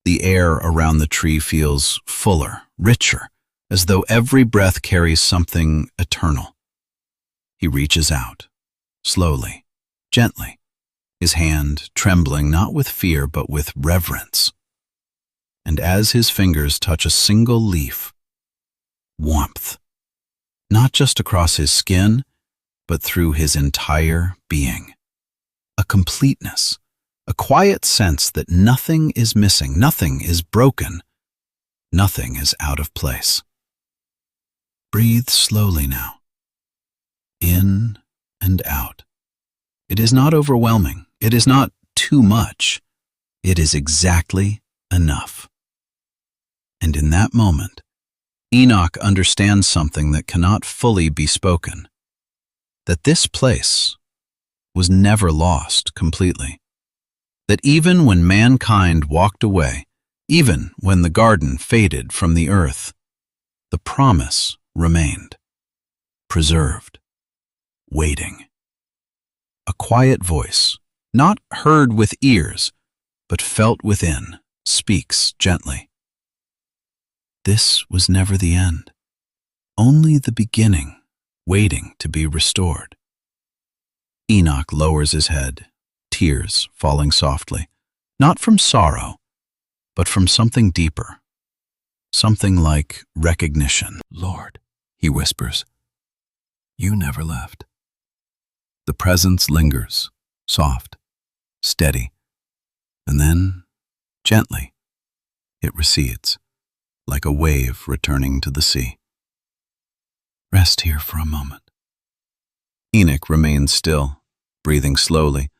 The air around the tree feels fuller, richer, as though every breath carries something eternal. He reaches out, slowly, gently, his hand trembling not with fear but with reverence. And as his fingers touch a single leaf, warmth, not just across his skin, but through his entire being. A completeness, a quiet sense that nothing is missing, nothing is broken, nothing is out of place. Breathe slowly now, in and out. It is not overwhelming. It is not too much. It is exactly enough. And in that moment, Enoch understands something that cannot fully be spoken, that this place was never lost completely, that even when mankind walked away, even when the garden faded from the earth, the promise remained, preserved, waiting. A quiet voice, not heard with ears, but felt within, speaks gently. This was never the end, only the beginning, waiting to be restored. Enoch lowers his head, tears falling softly, not from sorrow, but from something deeper, something like recognition. Lord, he whispers, you never left. The presence lingers, soft, steady, and then, gently, it recedes, like a wave returning to the sea. Rest here for a moment. Enoch remains still, breathing slowly,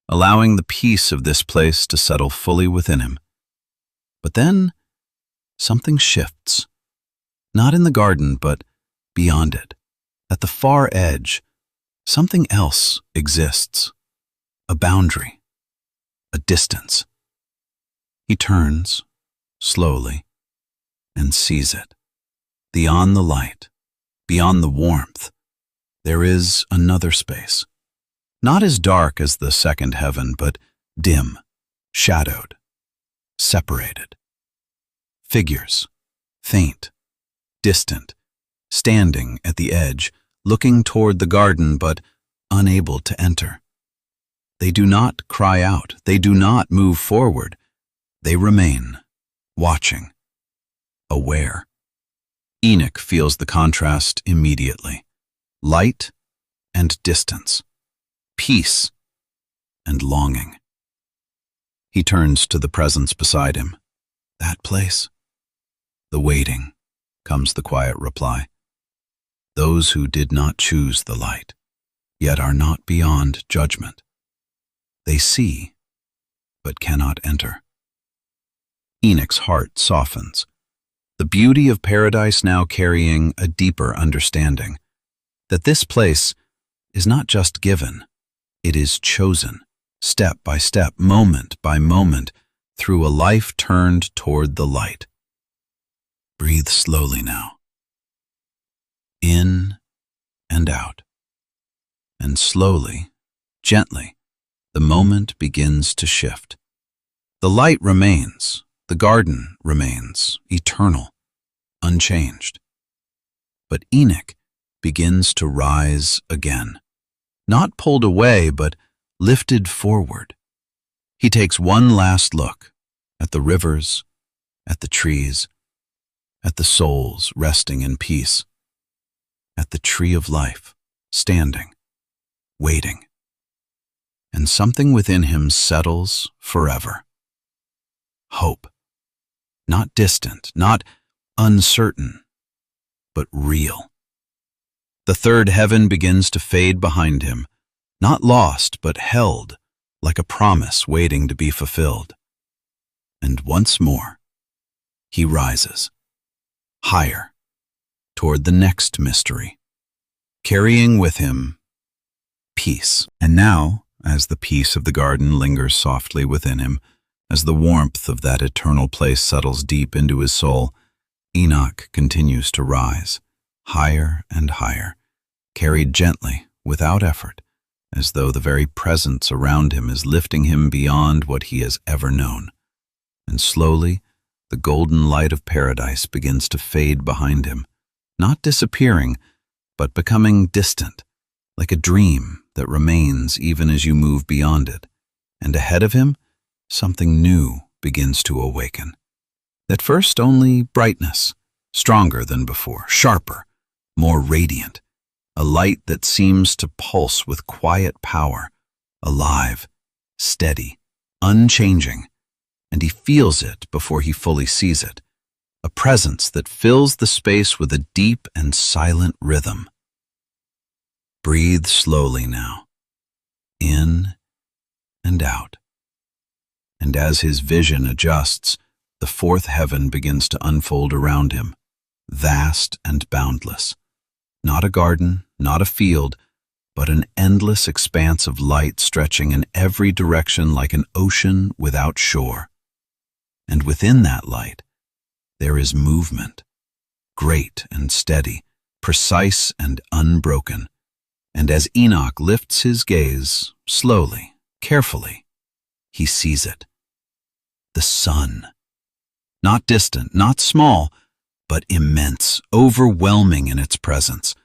allowing the peace of this place to settle fully within him. But then, something shifts, not in the garden, but beyond it. At the far edge, something else exists, a boundary, a distance. He turns, slowly, and sees it. Beyond the light, beyond the warmth, there is another space. Not as dark as the second heaven, but dim, shadowed, separated. Figures, faint, distant, standing at the edge, looking toward the garden but unable to enter. They do not cry out, they do not move forward. They remain, watching, aware. Enoch feels the contrast immediately. Light and distance, peace and longing. He turns to the presence beside him. That place? The waiting, comes the quiet reply. Those who did not choose the light, yet are not beyond judgment. They see, but cannot enter. Enoch's heart softens, the beauty of paradise now carrying a deeper understanding, that this place is not just given, it is chosen, step by step, moment by moment, through a life turned toward the light. Breathe slowly now, in and out, and slowly, gently, the moment begins to shift. The light remains, the garden remains, eternal, unchanged. But Enoch begins to rise again, not pulled away, but lifted forward. He takes one last look at the rivers, at the trees, at the souls resting in peace, at the tree of life, standing, waiting. And something within him settles forever. Hope. Not distant, not uncertain, but real. The third heaven begins to fade behind him, not lost, but held, like a promise waiting to be fulfilled. And once more, he rises, higher, toward the next mystery, carrying with him peace. And now, as the peace of the garden lingers softly within him, as the warmth of that eternal place settles deep into his soul, Enoch continues to rise, higher and higher, carried gently, without effort, as though the very presence around him is lifting him beyond what he has ever known. And slowly, the golden light of paradise begins to fade behind him, not disappearing, but becoming distant, like a dream that remains even as you move beyond it. And ahead of him, something new begins to awaken. At first only brightness, stronger than before, sharper, more radiant. a light that seems to pulse with quiet power, alive, steady, unchanging, and he feels it before he fully sees it, a presence that fills the space with a deep and silent rhythm. Breathe slowly now, in and out. And as his vision adjusts, the fourth heaven begins to unfold around him, vast and boundless. Not a garden, not a field, but an endless expanse of light stretching in every direction like an ocean without shore. And within that light, there is movement, great and steady, precise and unbroken. And as Enoch lifts his gaze, slowly, carefully, he sees it. The sun. Not distant, not small, but immense, overwhelming in its presence.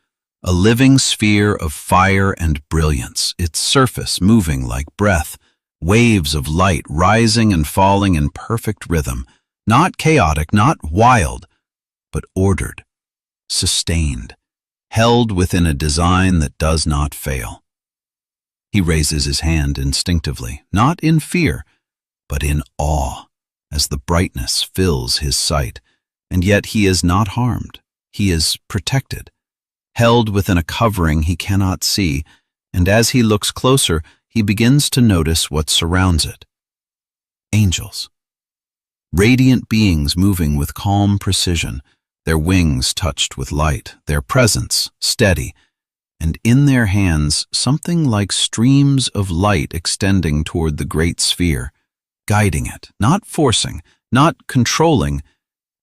A living sphere of fire and brilliance, its surface moving like breath, waves of light rising and falling in perfect rhythm, not chaotic, not wild, but ordered, sustained, held within a design that does not fail. He raises his hand instinctively, not in fear, but in awe, as the brightness fills his sight, and yet he is not harmed. He is protected, held within a covering he cannot see, and as he looks closer, he begins to notice what surrounds it. Angels. Radiant beings moving with calm precision, their wings touched with light, their presence steady, and in their hands something like streams of light extending toward the great sphere, guiding it, not forcing, not controlling,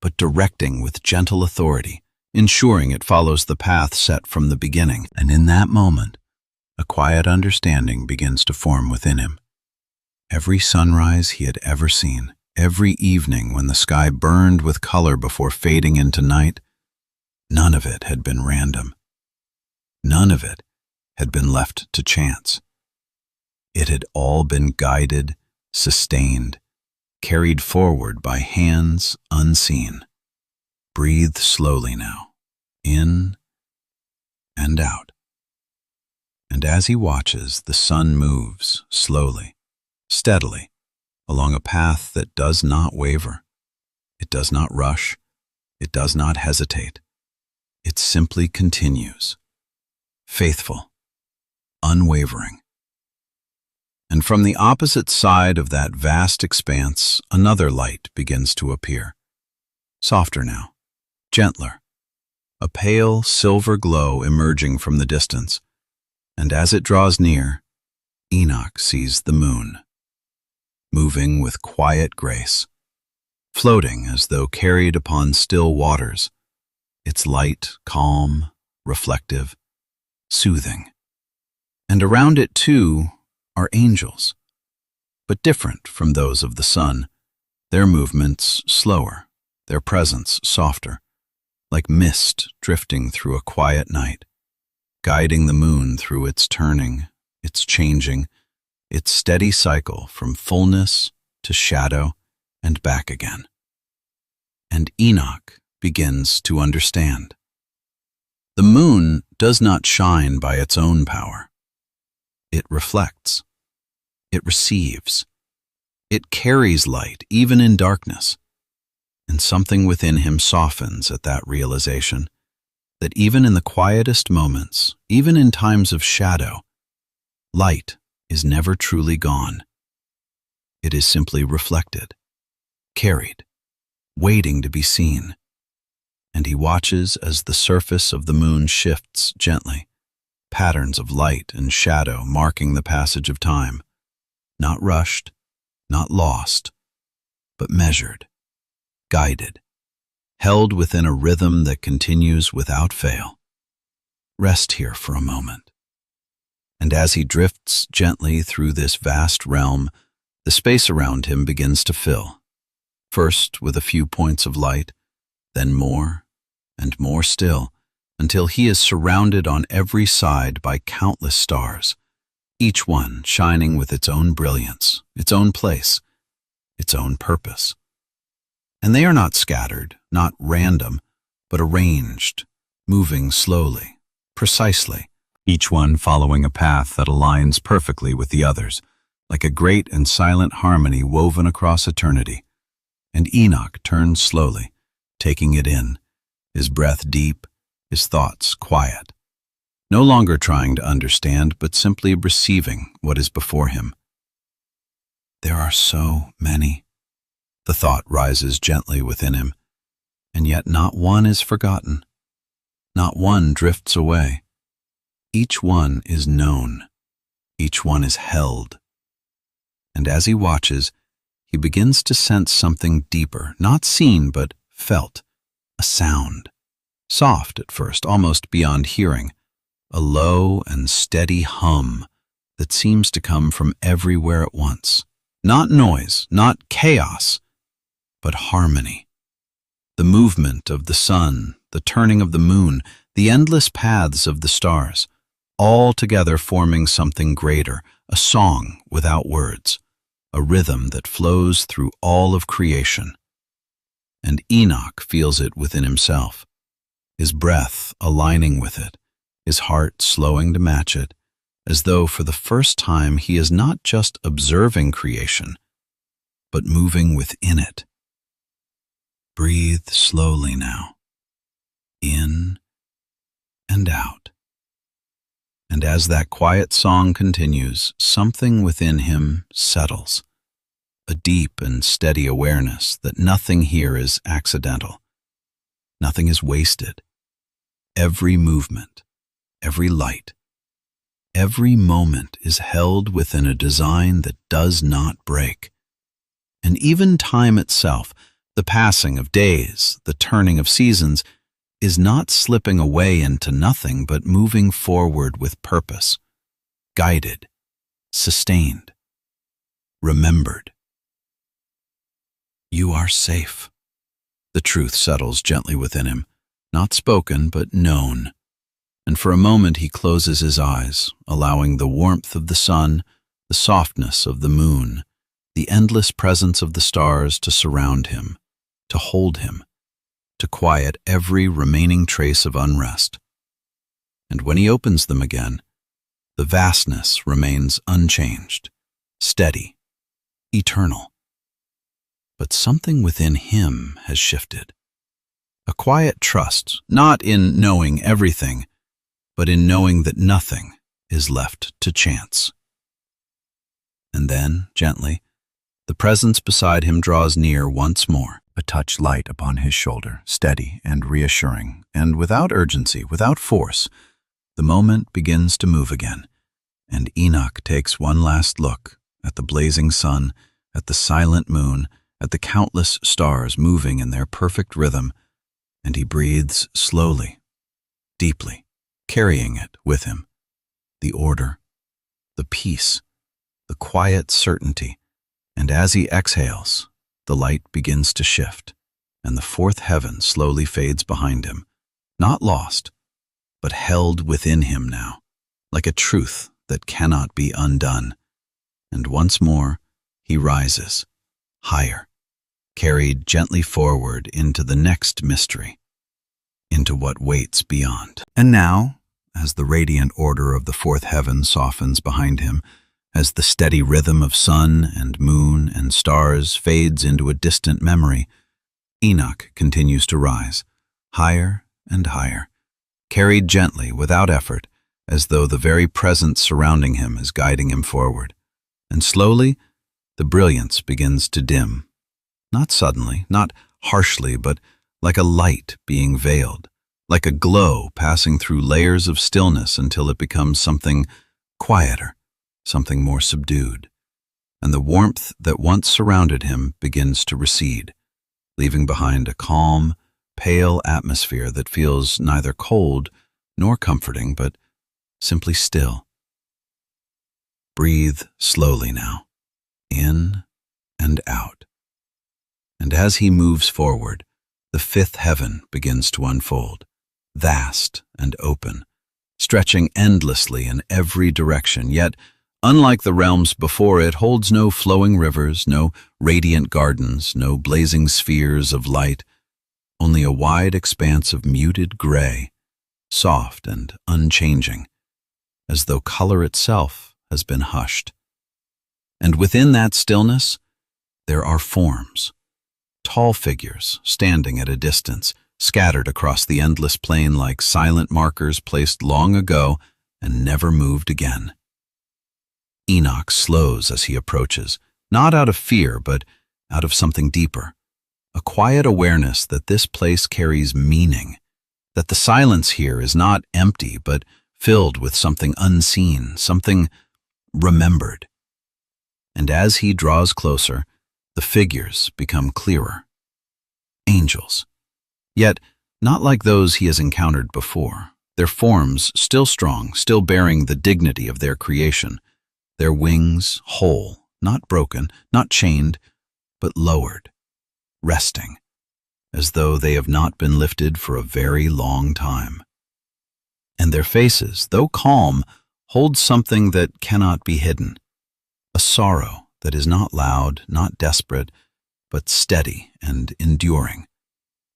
but directing with gentle authority, ensuring it follows the path set from the beginning. And in that moment, a quiet understanding begins to form within him. Every sunrise he had ever seen, every evening when the sky burned with color before fading into night, none of it had been random. None of it had been left to chance. It had all been guided, sustained, carried forward by hands unseen. Breathe slowly now, in and out. And as he watches, the sun moves slowly, steadily, along a path that does not waver. It does not rush. It does not hesitate. It simply continues, faithful, unwavering. And from the opposite side of that vast expanse, another light begins to appear. Softer now, gentler, a pale silver glow emerging from the distance. And as it draws near, Enoch sees the moon, moving with quiet grace, floating as though carried upon still waters, its light calm, reflective, soothing. And around it, too, are angels, but different from those of the sun, their movements slower, their presence softer, like mist drifting through a quiet night, guiding the moon through its turning, its changing, its steady cycle from fullness to shadow and back again. And Enoch begins to understand. The moon does not shine by its own power. It reflects. It receives. It carries light even in darkness. And something within him softens at that realization that even in the quietest moments, even in times of shadow, light is never truly gone. It is simply reflected, carried, waiting to be seen. And he watches as the surface of the moon shifts gently, patterns of light and shadow marking the passage of time, not rushed, not lost, but measured, guided, held within a rhythm that continues without fail. Rest here for a moment. And as he drifts gently through this vast realm, the space around him begins to fill, first with a few points of light, then more and more still, until he is surrounded on every side by countless stars, each one shining with its own brilliance, its own place, its own purpose. And they are not scattered, not random, but arranged, moving slowly, precisely, each one following a path that aligns perfectly with the others, like a great and silent harmony woven across eternity. And Enoch turned slowly, taking it in, his breath deep, his thoughts quiet, no longer trying to understand, but simply receiving what is before him. There are so many. The thought rises gently within him, and yet not one is forgotten. Not one drifts away. Each one is known. Each one is held. And as he watches, he begins to sense something deeper, not seen but felt, a sound. Soft at first, almost beyond hearing, a low and steady hum that seems to come from everywhere at once. Not noise, not chaos, but harmony. The movement of the sun, the turning of the moon, the endless paths of the stars, all together forming something greater, a song without words, a rhythm that flows through all of creation. And Enoch feels it within himself, his breath aligning with it, his heart slowing to match it, as though for the first time he is not just observing creation, but moving within it. Breathe slowly now, in and out. And as that quiet song continues, something within him settles, a deep and steady awareness that nothing here is accidental. Nothing is wasted. Every movement, every light, every moment is held within a design that does not break. And even time itself, the passing of days, the turning of seasons, is not slipping away into nothing but moving forward with purpose, guided, sustained, remembered. You are safe. The truth settles gently within him, not spoken but known. And for a moment he closes his eyes, allowing the warmth of the sun, the softness of the moon, the endless presence of the stars to surround him, to hold him, to quiet every remaining trace of unrest. And when he opens them again, the vastness remains unchanged, steady, eternal. But something within him has shifted. A quiet trust, not in knowing everything, but in knowing that nothing is left to chance. And then, gently, the presence beside him draws near once more, a touch light upon his shoulder, steady and reassuring, and without urgency, without force, the moment begins to move again, and Enoch takes one last look at the blazing sun, at the silent moon, at the countless stars moving in their perfect rhythm, and he breathes slowly, deeply, carrying it with him, the order, the peace, the quiet certainty, and as he exhales, the light begins to shift, and the fourth heaven slowly fades behind him, not lost, but held within him now, like a truth that cannot be undone. And once more, he rises, higher, carried gently forward into the next mystery, into what waits beyond. And now, as the radiant order of the fourth heaven softens behind him, as the steady rhythm of sun and moon and stars fades into a distant memory, Enoch continues to rise, higher and higher, carried gently without effort, as though the very presence surrounding him is guiding him forward. And slowly, the brilliance begins to dim, not suddenly, not harshly, but like a light being veiled, like a glow passing through layers of stillness until it becomes something quieter, something more subdued, and the warmth that once surrounded him begins to recede, leaving behind a calm, pale atmosphere that feels neither cold nor comforting, but simply still. Breathe slowly now, in and out. And as he moves forward, the fifth heaven begins to unfold, vast and open, stretching endlessly in every direction, yet unlike the realms before it, holds no flowing rivers, no radiant gardens, no blazing spheres of light, only a wide expanse of muted gray, soft and unchanging, as though color itself has been hushed. And within that stillness, there are forms, tall figures standing at a distance, scattered across the endless plain like silent markers placed long ago and never moved again. Enoch slows as he approaches, not out of fear, but out of something deeper, a quiet awareness that this place carries meaning, that the silence here is not empty, but filled with something unseen, something remembered. And as he draws closer, the figures become clearer. Angels. Yet not like those he has encountered before, their forms still strong, still bearing the dignity of their creation, their wings whole, not broken, not chained, but lowered, resting, as though they have not been lifted for a very long time. And their faces, though calm, hold something that cannot be hidden, a sorrow that is not loud, not desperate, but steady and enduring,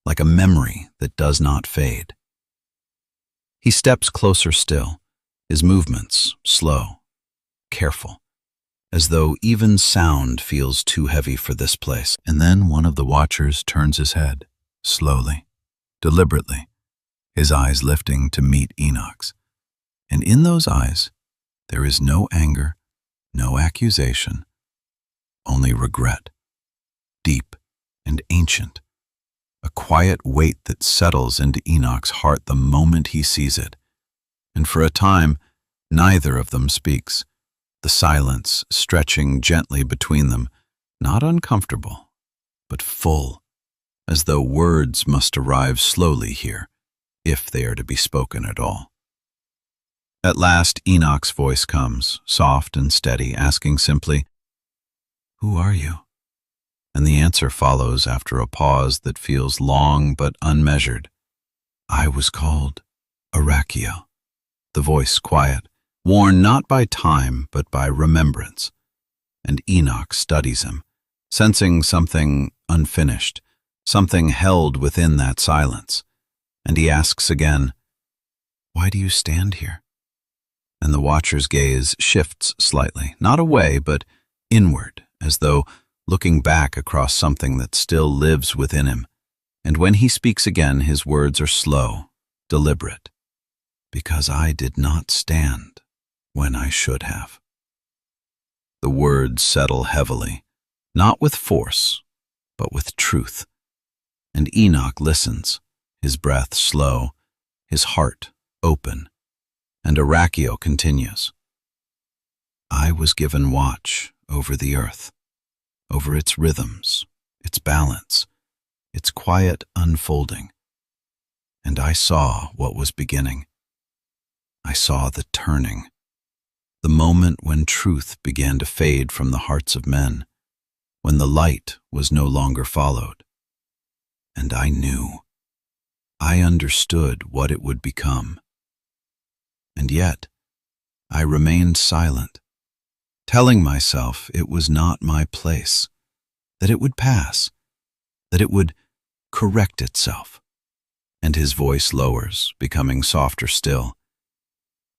like a memory that does not fade. He steps closer still, his movements slow, careful, as though even sound feels too heavy for this place. And then one of the watchers turns his head, slowly, deliberately, his eyes lifting to meet Enoch's. And in those eyes, there is no anger, no accusation, only regret, deep and ancient, a quiet weight that settles into Enoch's heart the moment he sees it. And for a time, neither of them speaks, the silence stretching gently between them, not uncomfortable, but full, as though words must arrive slowly here, if they are to be spoken at all. At last Enoch's voice comes, soft and steady, asking simply, "Who are you?" And the answer follows after a pause that feels long but unmeasured. "I was called Arachiel." The voice quiet, worn not by time but by remembrance. And Enoch studies him, sensing something unfinished, something held within that silence. And he asks again, "Why do you stand here?" And the watcher's gaze shifts slightly, not away, but inward, as though looking back across something that still lives within him. And when he speaks again, his words are slow, deliberate. "Because I did not stand when I should have." The words settle heavily, not with force, but with truth. And Enoch listens, his breath slow, his heart open. And Arachiel continues, "I was given watch over the earth, over its rhythms, its balance, its quiet unfolding. And I saw what was beginning. I saw the turning, the moment when truth began to fade from the hearts of men, when the light was no longer followed. And I knew, I understood what it would become. And yet, I remained silent, telling myself it was not my place, that it would pass, that it would correct itself." And his voice lowers, becoming softer still.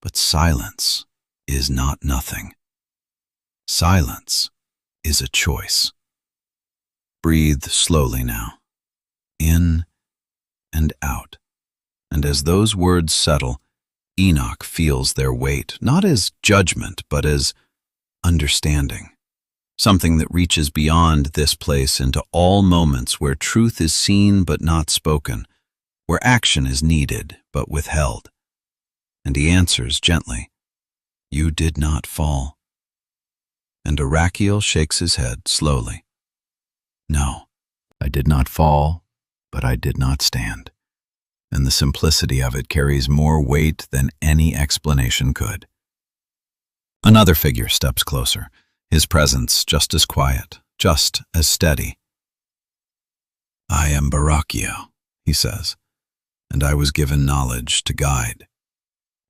"But silence is not nothing. Silence is a choice. Breathe slowly now, in and out." And as those words settle, Enoch feels their weight, not as judgment, but as understanding, something that reaches beyond this place into all moments where truth is seen but not spoken, where action is needed but withheld. And he answers gently, "You did not fall." And Arachiel shakes his head slowly. "No, I did not fall, but I did not stand." And the simplicity of it carries more weight than any explanation could. Another figure steps closer, his presence just as quiet, just as steady. "I am Barachiel," he says, "and I was given knowledge to guide,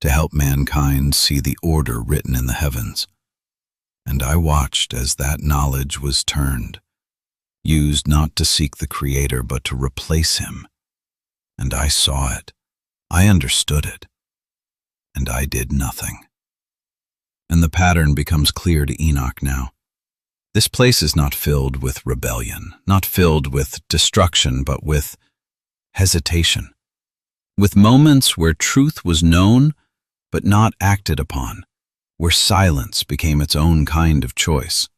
to help mankind see the order written in the heavens. And I watched as that knowledge was turned, used not to seek the Creator but to replace him. And I saw it, I understood it, and I did nothing. And the pattern becomes clear to Enoch now. This place is not filled with rebellion, not filled with destruction, but with hesitation, with moments where truth was known but not acted upon, where silence became its own kind of choice.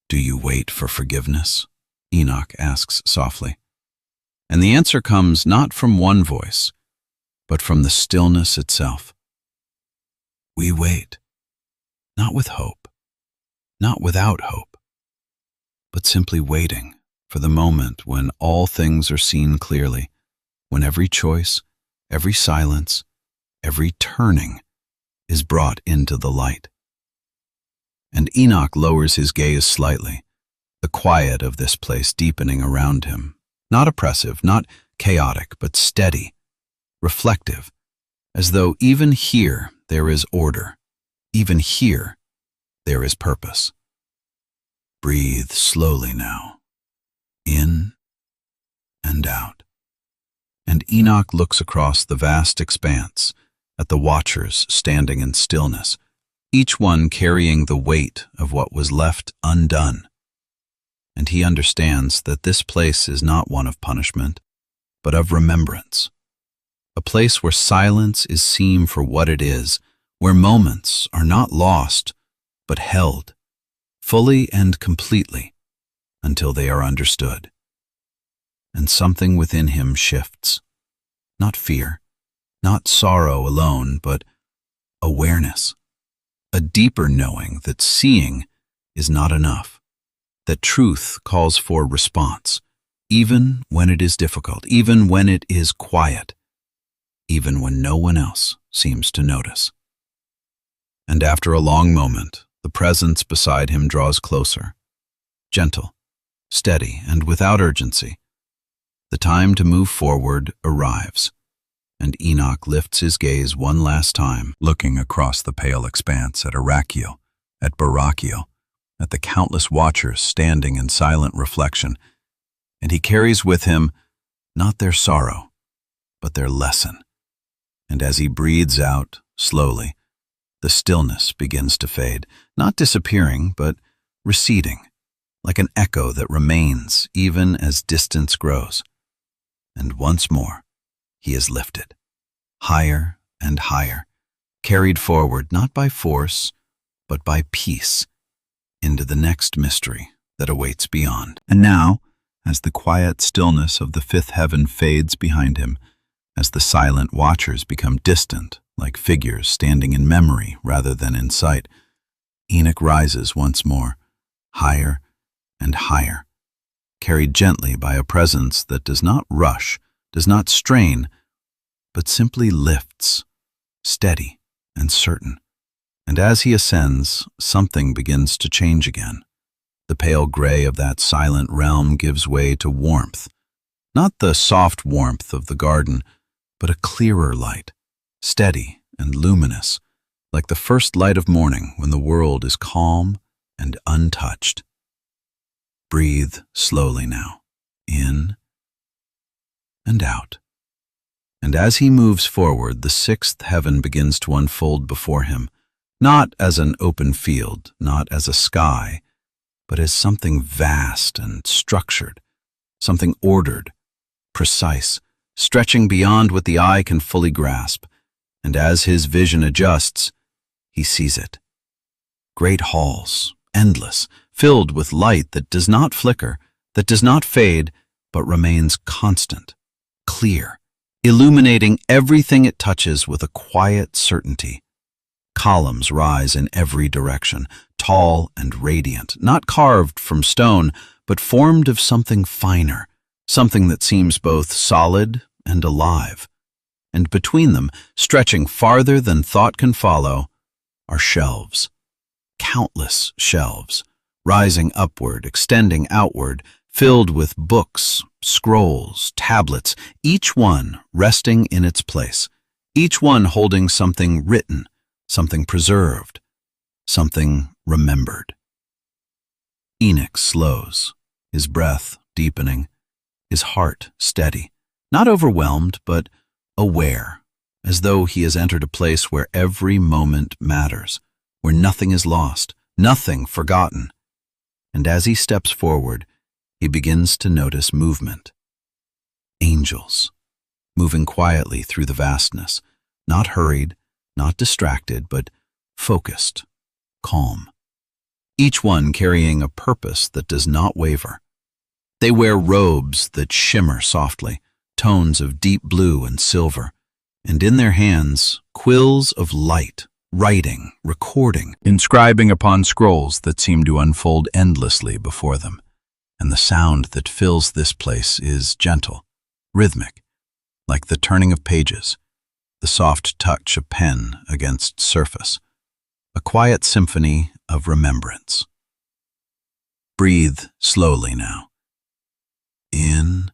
"Do you wait for forgiveness?" Enoch asks softly. And the answer comes not from one voice, but from the stillness itself. We wait, not with hope, not without hope, but simply waiting for the moment when all things are seen clearly, when every choice, every silence, every turning is brought into the light. And Enoch lowers his gaze slightly, the quiet of this place deepening around him, not oppressive, not chaotic, but steady, reflective, as though even here there is order, even here there is purpose. Breathe slowly now, in and out. And Enoch looks across the vast expanse at the watchers standing in stillness, each one carrying the weight of what was left undone. And he understands that this place is not one of punishment, but of remembrance. A place where silence is seen for what it is, where moments are not lost, but held, fully and completely, until they are understood. And something within him shifts, not fear, not sorrow alone, but awareness, a deeper knowing that seeing is not enough, that truth calls for response, even when it is difficult, even when it is quiet, even when no one else seems to notice. And after a long moment, the presence beside him draws closer, gentle, steady, and without urgency. The time to move forward arrives, and Enoch lifts his gaze one last time, looking across the pale expanse at Arachiel, at Barachiel, at the countless watchers standing in silent reflection, and he carries with him not their sorrow, but their lesson. And as he breathes out, slowly, the stillness begins to fade, not disappearing, but receding, like an echo that remains even as distance grows. And once more, he is lifted, higher and higher, carried forward not by force, but by peace, into the next mystery that awaits beyond. And now, as the quiet stillness of the fifth heaven fades behind him, as the silent watchers become distant, like figures standing in memory rather than in sight, Enoch rises once more, higher and higher, carried gently by a presence that does not rush, does not strain, but simply lifts, steady and certain. And as he ascends, something begins to change again. The pale gray of that silent realm gives way to warmth, not the soft warmth of the garden, but a clearer light, steady and luminous, like the first light of morning when the world is calm and untouched. Breathe slowly now, in and out. And as he moves forward, the sixth heaven begins to unfold before him, not as an open field, not as a sky, but as something vast and structured, something ordered, precise, stretching beyond what the eye can fully grasp. And as his vision adjusts, he sees it. Great halls, endless, filled with light that does not flicker, that does not fade, but remains constant, clear, illuminating everything it touches with a quiet certainty. Columns rise in every direction, tall and radiant, not carved from stone, but formed of something finer, something that seems both solid and alive. And between them, stretching farther than thought can follow, are shelves, countless shelves, rising upward, extending outward, filled with books, scrolls, tablets, each one resting in its place, each one holding something written, something preserved, something remembered. Enoch slows, his breath deepening, his heart steady, not overwhelmed, but aware, as though he has entered a place where every moment matters, where nothing is lost, nothing forgotten. And as he steps forward, he begins to notice movement. Angels, moving quietly through the vastness, not hurried, not distracted, but focused, calm. Each one carrying a purpose that does not waver. They wear robes that shimmer softly, tones of deep blue and silver, and in their hands, quills of light, writing, recording, inscribing upon scrolls that seem to unfold endlessly before them. And the sound that fills this place is gentle, rhythmic, like the turning of pages, the soft touch of pen against surface, a quiet symphony of remembrance. Breathe slowly now. In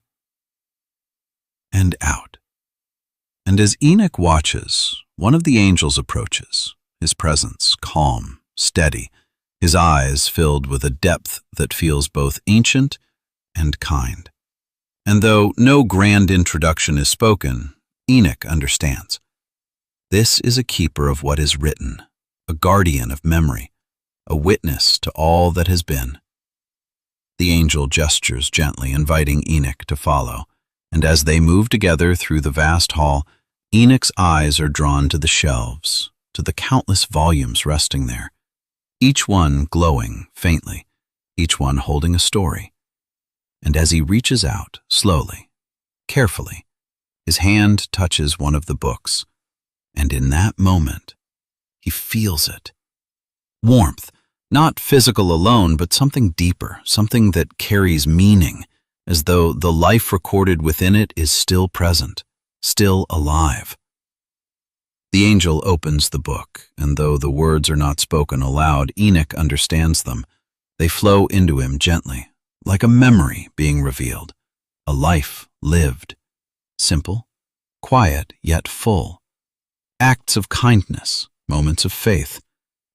and out. And as Enoch watches, one of the angels approaches, his presence calm, steady, his eyes filled with a depth that feels both ancient and kind. And though no grand introduction is spoken, Enoch understands. This is a keeper of what is written, a guardian of memory, a witness to all that has been. The angel gestures gently, inviting Enoch to follow, and as they move together through the vast hall, Enoch's eyes are drawn to the shelves, to the countless volumes resting there, each one glowing faintly, each one holding a story. And as he reaches out, slowly, carefully, his hand touches one of the books, and in that moment, he feels it. Warmth, not physical alone, but something deeper, something that carries meaning, as though the life recorded within it is still present, still alive. The angel opens the book, and though the words are not spoken aloud, Enoch understands them. They flow into him gently, like a memory being revealed, a life lived, simple, quiet yet full. Acts of kindness, moments of faith,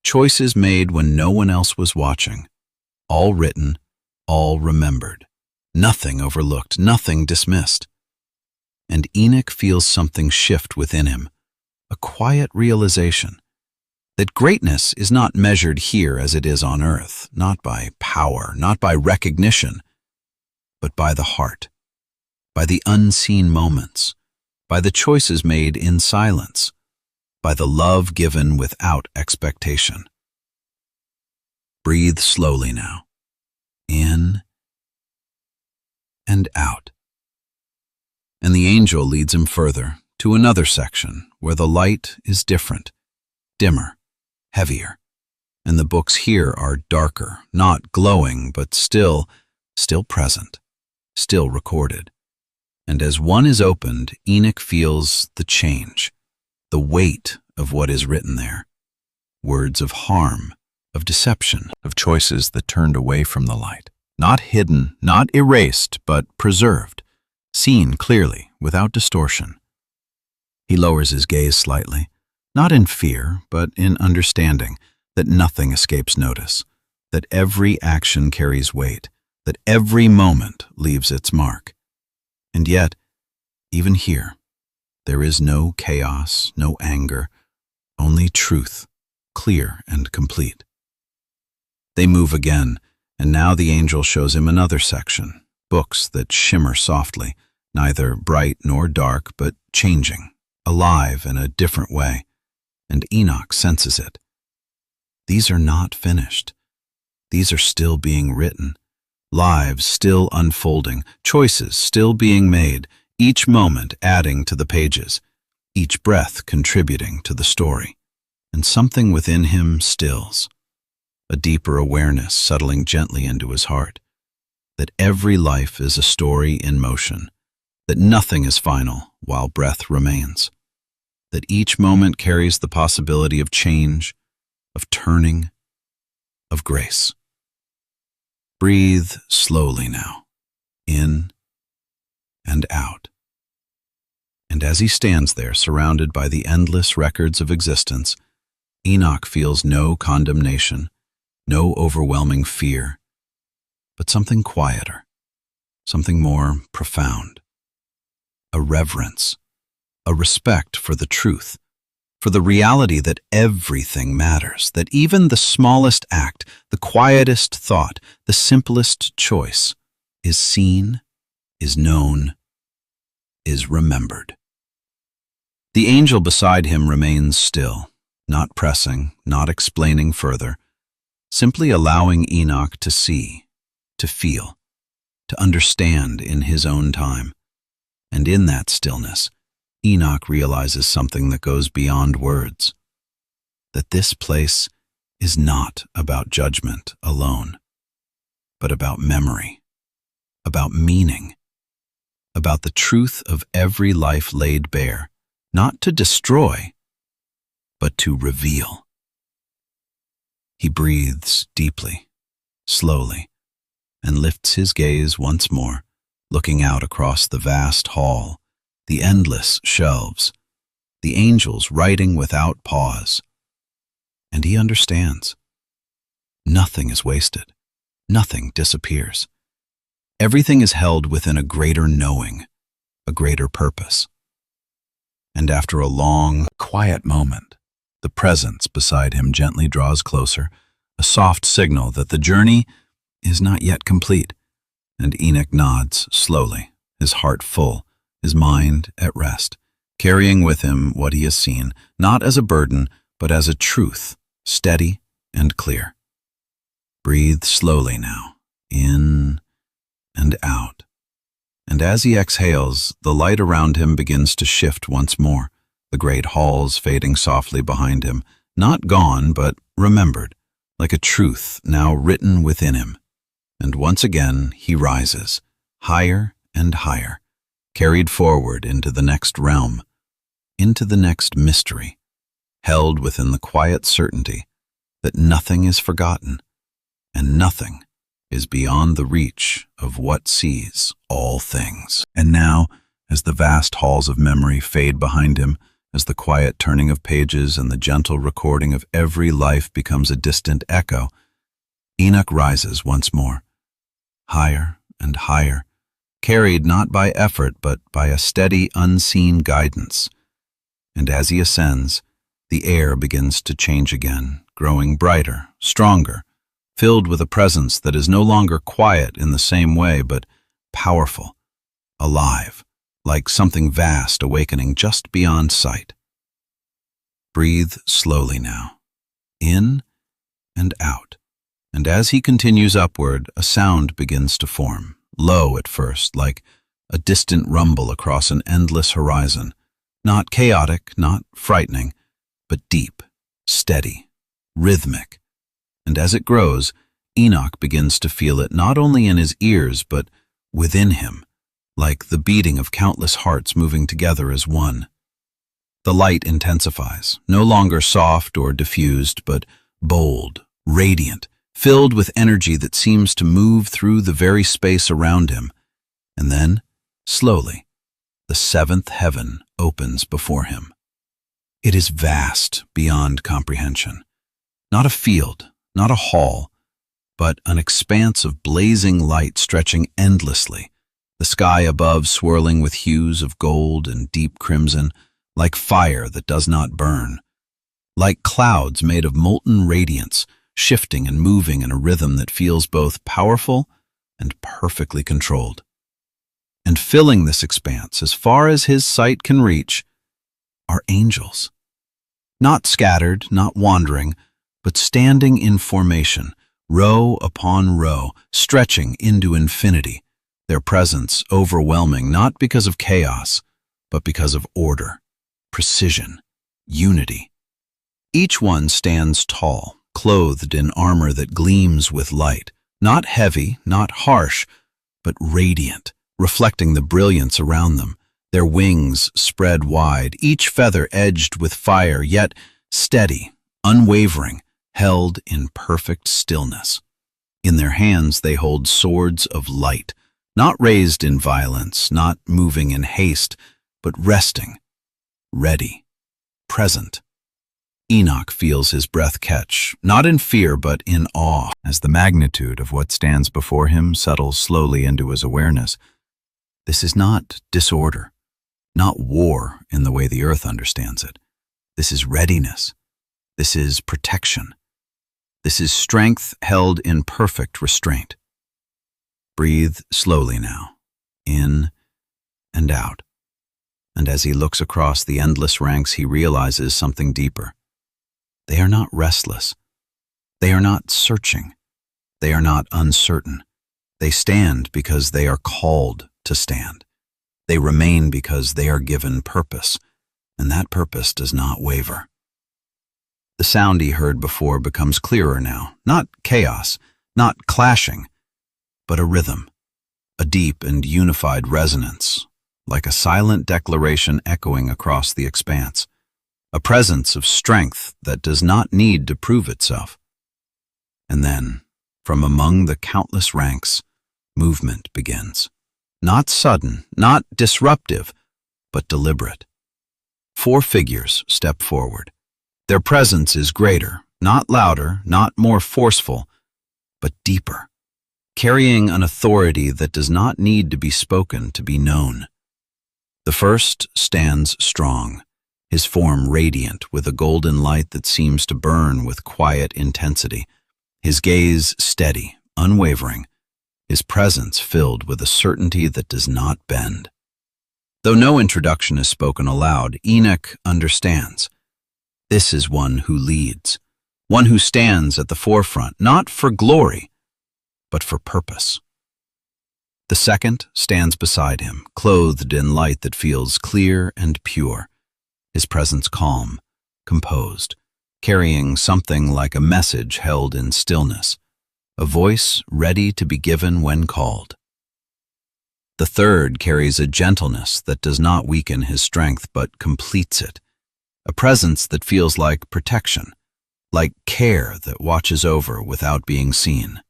choices made when no one else was watching, all written, all remembered, nothing overlooked, nothing dismissed. And Enoch feels something shift within him, a quiet realization that greatness is not measured here as it is on earth, not by power, not by recognition, but by the heart, by the unseen moments, by the choices made in silence, by the love given without expectation. Breathe slowly now, in and out. And the angel leads him further to another section where the light is different, dimmer, heavier, and the books here are darker, not glowing, but still present, still recorded. And as one is opened, Enoch feels the change, the weight of what is written there. Words of harm, of deception, of choices that turned away from the light. Not hidden, not erased, but preserved, seen clearly, without distortion. He lowers his gaze slightly, not in fear, but in understanding that nothing escapes notice, that every action carries weight, that every moment leaves its mark. And yet, even here, there is no chaos, no anger, only truth, clear and complete. They move again, and now the angel shows him another section, books that shimmer softly, neither bright nor dark, but changing, alive in a different way, and Enoch senses it. These are not finished. These are still being written, lives still unfolding, choices still being made, each moment adding to the pages, each breath contributing to the story. And something within him stills, a deeper awareness settling gently into his heart, that every life is a story in motion, that nothing is final while breath remains, that each moment carries the possibility of change, of turning, of grace. Breathe slowly now, in and out. And as he stands there, surrounded by the endless records of existence, Enoch feels no condemnation, no overwhelming fear, but something quieter, something more profound, a reverence, a respect for the truth, for the reality that everything matters, that even the smallest act, the quietest thought, the simplest choice is seen, is known, is remembered. The angel beside him remains still, not pressing, not explaining further, simply allowing Enoch to see, to feel, to understand in his own time. And in that stillness, Enoch realizes something that goes beyond words, that this place is not about judgment alone, but about memory, about meaning, about the truth of every life laid bare, not to destroy, but to reveal. He breathes deeply, slowly, and lifts his gaze once more, looking out across the vast hall, the endless shelves, the angels writing without pause. And he understands. Nothing is wasted. Nothing disappears. Everything is held within a greater knowing, a greater purpose. And after a long, quiet moment, the presence beside him gently draws closer, a soft signal that the journey is not yet complete. And Enoch nods slowly, his heart full, his mind at rest, carrying with him what he has seen, not as a burden, but as a truth, steady and clear. Breathe slowly now, in and out. And as he exhales, the light around him begins to shift once more, the great halls fading softly behind him, not gone, but remembered, like a truth now written within him. And once again he rises, higher and higher, carried forward into the next realm, into the next mystery, held within the quiet certainty that nothing is forgotten, and nothing is beyond the reach of what sees all things. And now, as the vast halls of memory fade behind him, as the quiet turning of pages and the gentle recording of every life becomes a distant echo, Enoch rises once more, higher and higher, carried not by effort but by a steady, unseen guidance. And as he ascends, the air begins to change again, growing brighter, stronger, filled with a presence that is no longer quiet in the same way, but powerful, alive, like something vast awakening just beyond sight. Breathe slowly now, in and out. And as he continues upward, a sound begins to form, low at first, like a distant rumble across an endless horizon, not chaotic, not frightening, but deep, steady, rhythmic. And as it grows, Enoch begins to feel it not only in his ears, but within him, like the beating of countless hearts moving together as one. The light intensifies, no longer soft or diffused, but bold, radiant, filled with energy that seems to move through the very space around him. And then, slowly, the seventh heaven opens before him. It is vast beyond comprehension. Not a field, not a hall, but an expanse of blazing light stretching endlessly, the sky above swirling with hues of gold and deep crimson, like fire that does not burn, like clouds made of molten radiance, shifting and moving in a rhythm that feels both powerful and perfectly controlled. And filling this expanse, as far as his sight can reach, are angels. Not scattered, not wandering, but standing in formation, row upon row, stretching into infinity, their presence overwhelming not because of chaos, but because of order, precision, unity. Each one stands tall, clothed in armor that gleams with light, not heavy, not harsh, but radiant, reflecting the brilliance around them, their wings spread wide, each feather edged with fire, yet steady, unwavering, held in perfect stillness. In their hands they hold swords of light, not raised in violence, not moving in haste, but resting, ready, present. Enoch feels his breath catch, not in fear but in awe, as the magnitude of what stands before him settles slowly into his awareness. This is not disorder, not war in the way the earth understands it. This is readiness. This is protection. This is strength held in perfect restraint. Breathe slowly now, in and out. And as he looks across the endless ranks, he realizes something deeper. They are not restless. They are not searching. They are not uncertain. They stand because they are called to stand. They remain because they are given purpose, and that purpose does not waver. The sound he heard before becomes clearer now, not chaos, not clashing, but a rhythm, a deep and unified resonance, like a silent declaration echoing across the expanse, a presence of strength that does not need to prove itself. And then, from among the countless ranks, movement begins. Not sudden, not disruptive, but deliberate. 4 figures step forward. Their presence is greater, not louder, not more forceful, but deeper, carrying an authority that does not need to be spoken to be known. The first stands strong, his form radiant with a golden light that seems to burn with quiet intensity, his gaze steady, unwavering, his presence filled with a certainty that does not bend. Though no introduction is spoken aloud, Enoch understands. This is one who leads, one who stands at the forefront, not for glory, but for purpose. The second stands beside him, clothed in light that feels clear and pure, his presence calm, composed, carrying something like a message held in stillness, a voice ready to be given when called. The third carries a gentleness that does not weaken his strength but completes it, a presence that feels like protection, like care that watches over without being seen.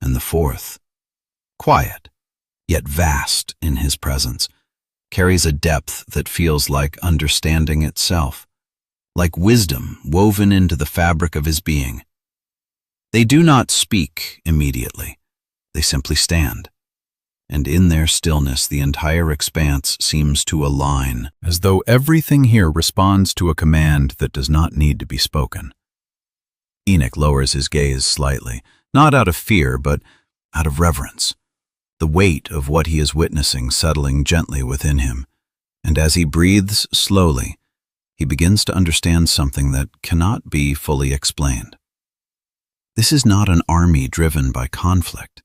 And the fourth, quiet, yet vast in his presence, carries a depth that feels like understanding itself, like wisdom woven into the fabric of his being. They do not speak immediately, they simply stand, and in their stillness the entire expanse seems to align, as though everything here responds to a command that does not need to be spoken. Enoch lowers his gaze slightly, not out of fear, but out of reverence, the weight of what he is witnessing settling gently within him, and as he breathes slowly, he begins to understand something that cannot be fully explained. This is not an army driven by conflict.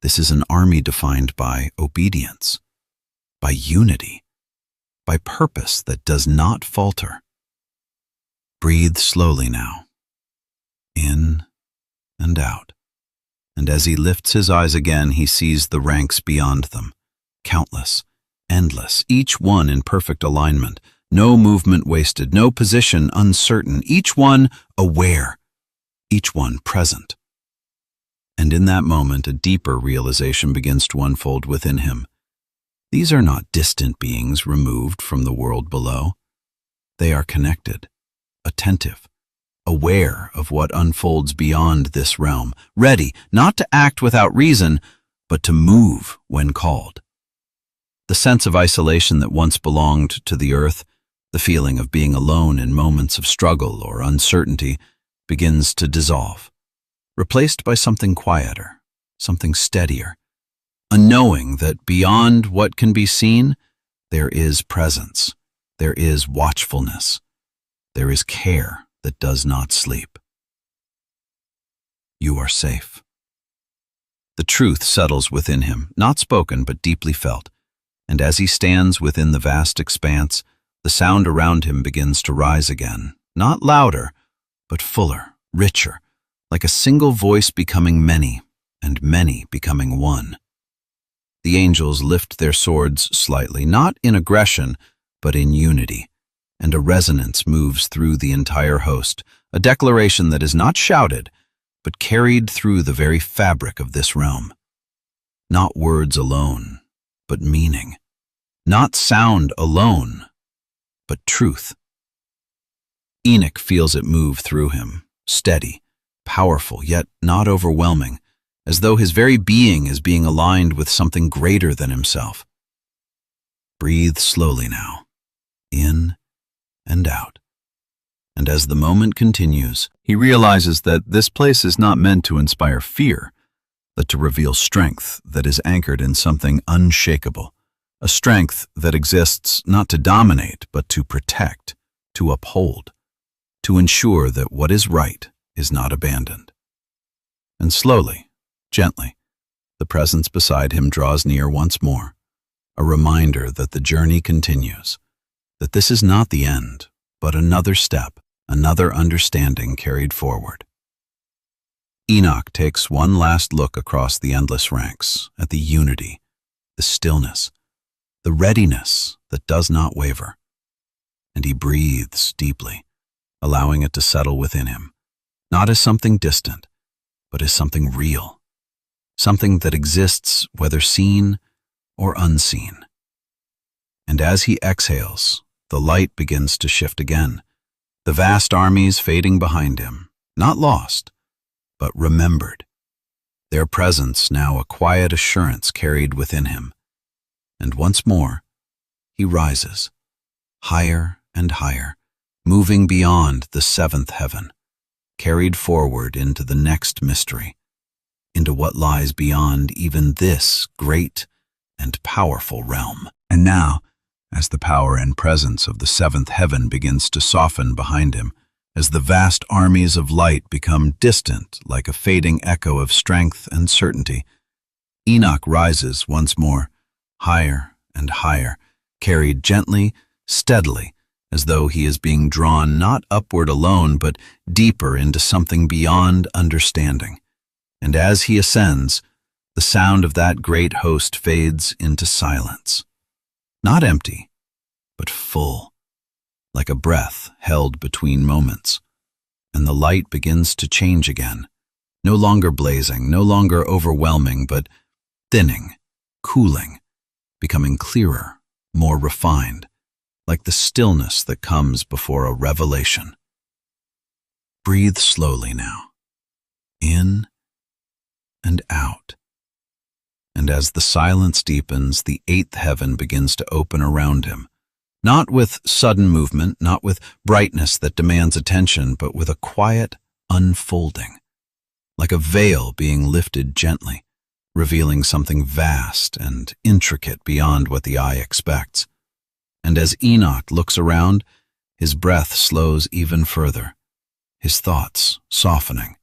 This is an army defined by obedience, by unity, by purpose that does not falter. Breathe slowly now, in and out, and as he lifts his eyes again, he sees the ranks beyond them, countless, endless, each one in perfect alignment, no movement wasted, no position uncertain, each one aware, each one present. And in that moment, a deeper realization begins to unfold within him. These are not distant beings removed from the world below. They are connected, attentive, aware of what unfolds beyond this realm, ready not to act without reason, but to move when called. The sense of isolation that once belonged to the earth, the feeling of being alone in moments of struggle or uncertainty, begins to dissolve, replaced by something quieter, something steadier, a knowing that beyond what can be seen, there is presence, there is watchfulness, there is care that does not sleep. You are safe. The truth settles within him, not spoken but deeply felt, and as he stands within the vast expanse, the sound around him begins to rise again, not louder, but fuller, richer, like a single voice becoming many, and many becoming one. The angels lift their swords slightly, not in aggression, but in unity, and a resonance moves through the entire host, a declaration that is not shouted, but carried through the very fabric of this realm. Not words alone, but meaning. Not sound alone, but truth. Enoch feels it move through him, steady, powerful, yet not overwhelming, as though his very being is being aligned with something greater than himself. Breathe slowly now, in and out. And as the moment continues, he realizes that this place is not meant to inspire fear, but to reveal strength that is anchored in something unshakable, a strength that exists not to dominate, but to protect, to uphold, to ensure that what is right is not abandoned. And slowly, gently, the presence beside him draws near once more, a reminder that the journey continues, that this is not the end, but another step, another understanding carried forward. Enoch takes one last look across the endless ranks, at the unity, the stillness, the readiness that does not waver, and he breathes deeply, allowing it to settle within him, not as something distant, but as something real, something that exists whether seen or unseen. And as he exhales, the light begins to shift again, the vast armies fading behind him, not lost, but remembered, their presence now a quiet assurance carried within him. And once more, he rises, higher and higher, moving beyond the seventh heaven, carried forward into the next mystery, into what lies beyond even this great and powerful realm. And now, as the power and presence of the seventh heaven begins to soften behind him, as the vast armies of light become distant like a fading echo of strength and certainty, Enoch rises once more, higher and higher, carried gently, steadily, as though he is being drawn not upward alone, but deeper into something beyond understanding. And as he ascends, the sound of that great host fades into silence. Not empty, but full, like a breath held between moments. And the light begins to change again, no longer blazing, no longer overwhelming, but thinning, cooling, becoming clearer, more refined, like the stillness that comes before a revelation. Breathe slowly now, in and out. And as the silence deepens, the eighth heaven begins to open around him, not with sudden movement, not with brightness that demands attention, but with a quiet unfolding, like a veil being lifted gently, revealing something vast and intricate beyond what the eye expects. And as Enoch looks around, his breath slows even further, his thoughts softening,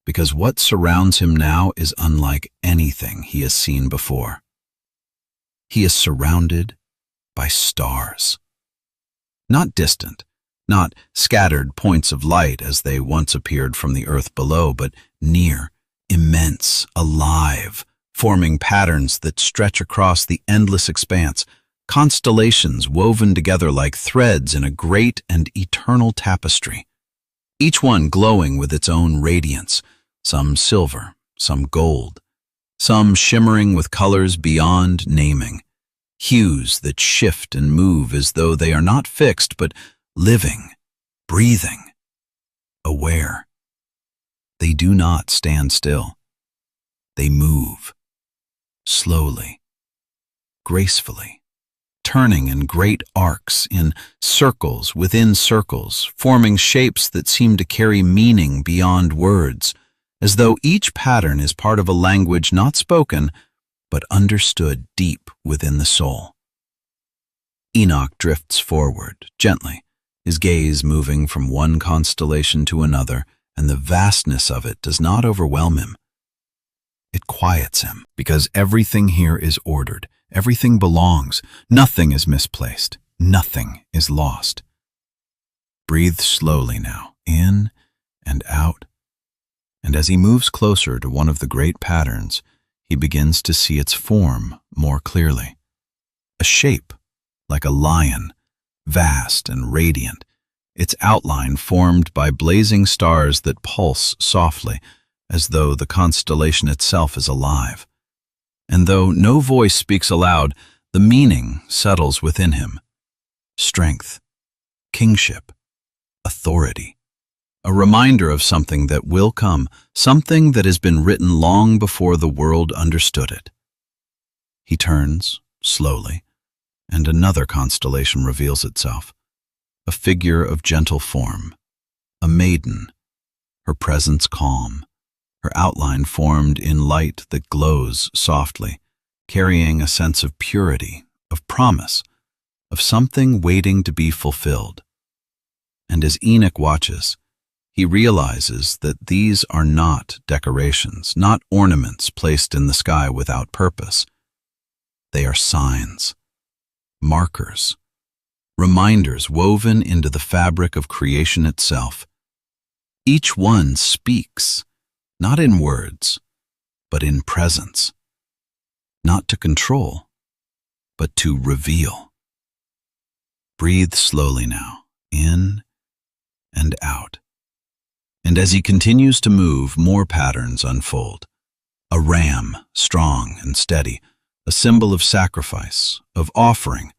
because what surrounds him now is unlike anything he has seen before. He is surrounded by stars. Not distant, not scattered points of light as they once appeared from the earth below, but near, immense, alive, forming patterns that stretch across the endless expanse, constellations woven together like threads in a great and eternal tapestry, each one glowing with its own radiance, some silver, some gold, some shimmering with colors beyond naming, hues that shift and move as though they are not fixed but living, breathing, aware. They do not stand still. They move, slowly, gracefully, turning in great arcs, in circles within circles, forming shapes that seem to carry meaning beyond words, as though each pattern is part of a language not spoken, but understood deep within the soul. Enoch drifts forward, gently, his gaze moving from one constellation to another, and the vastness of it does not overwhelm him. It quiets him, because everything here is ordered, everything belongs, nothing is misplaced, nothing is lost. Breathe slowly now, in and out, and as he moves closer to one of the great patterns, he begins to see its form more clearly. A shape, like a lion, vast and radiant, its outline formed by blazing stars that pulse softly, as though the constellation itself is alive. And though no voice speaks aloud, the meaning settles within him. Strength, kingship, authority. A reminder of something that will come, something that has been written long before the world understood it. He turns, slowly, and another constellation reveals itself, a figure of gentle form, a maiden, her presence calm, her outline formed in light that glows softly, carrying a sense of purity, of promise, of something waiting to be fulfilled. And as Enoch watches, he realizes that these are not decorations, not ornaments placed in the sky without purpose. They are signs, markers, reminders woven into the fabric of creation itself. Each one speaks, not in words, but in presence, not to control, but to reveal. Breathe slowly now, in and out. And as he continues to move, more patterns unfold. A ram, strong and steady, a symbol of sacrifice, of offering,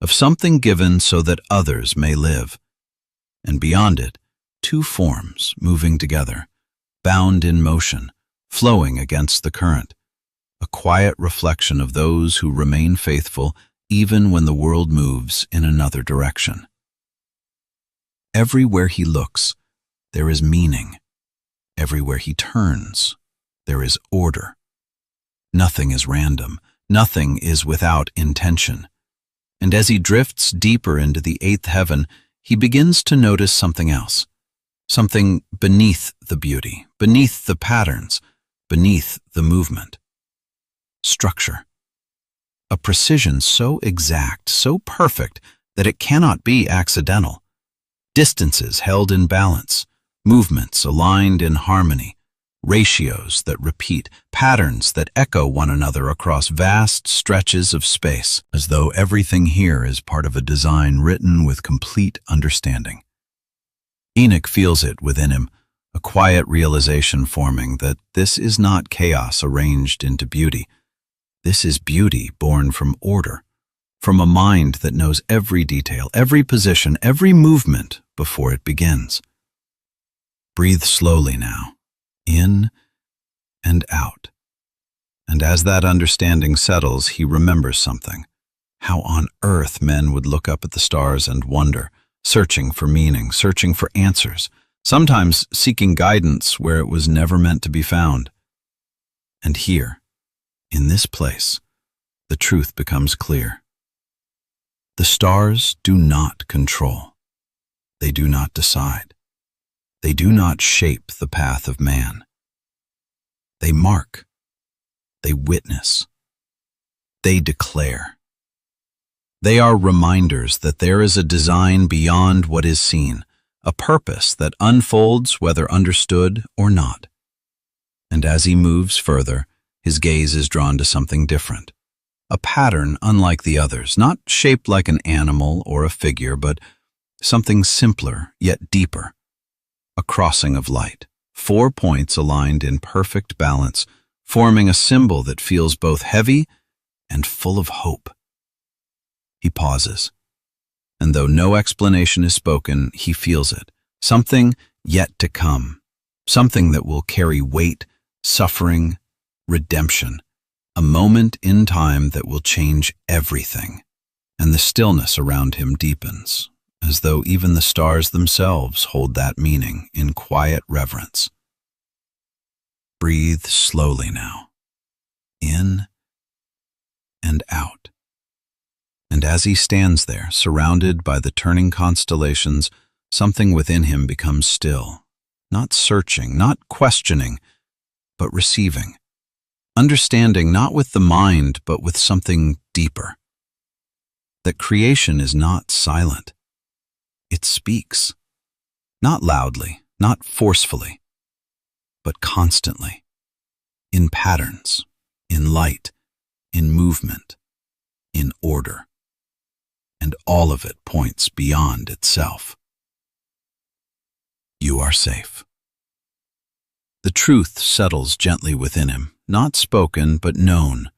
of something given so that others may live. And beyond it, two forms moving together, bound in motion, flowing against the current, a quiet reflection of those who remain faithful even when the world moves in another direction. Everywhere he looks, there is meaning. Everywhere he turns, there is order. Nothing is random. Nothing is without intention. And as he drifts deeper into the eighth heaven, he begins to notice something else. Something beneath the beauty, beneath the patterns, beneath the movement. Structure. A precision so exact, so perfect, that it cannot be accidental. Distances held in balance, movements aligned in harmony, ratios that repeat, patterns that echo one another across vast stretches of space, as though everything here is part of a design written with complete understanding. Enoch feels it within him, a quiet realization forming that this is not chaos arranged into beauty. This is beauty born from order, from a mind that knows every detail, every position, every movement before it begins. Breathe slowly now, in and out. And as that understanding settles, he remembers something. How on earth men would look up at the stars and wonder, searching for meaning, searching for answers, sometimes seeking guidance where it was never meant to be found. And here, in this place, the truth becomes clear. The stars do not control. They do not decide. They do not shape the path of man. They mark. They witness. They declare. They are reminders that there is a design beyond what is seen, a purpose that unfolds whether understood or not. And as he moves further, his gaze is drawn to something different. A pattern unlike the others, not shaped like an animal or a figure, but something simpler yet deeper. A crossing of light, 4 points aligned in perfect balance, forming a symbol that feels both heavy and full of hope. He pauses, and though no explanation is spoken, he feels it, something yet to come, something that will carry weight, suffering, redemption, a moment in time that will change everything. And the stillness around him deepens, as though even the stars themselves hold that meaning in quiet reverence. Breathe slowly now, in and out. And as he stands there, surrounded by the turning constellations, something within him becomes still, not searching, not questioning, but receiving. Understanding not with the mind, but with something deeper. That creation is not silent. It speaks. Not loudly, not forcefully, but constantly. In patterns, in light, in movement, in order. And all of it points beyond itself. You are safe. The truth settles gently within him, not spoken but known,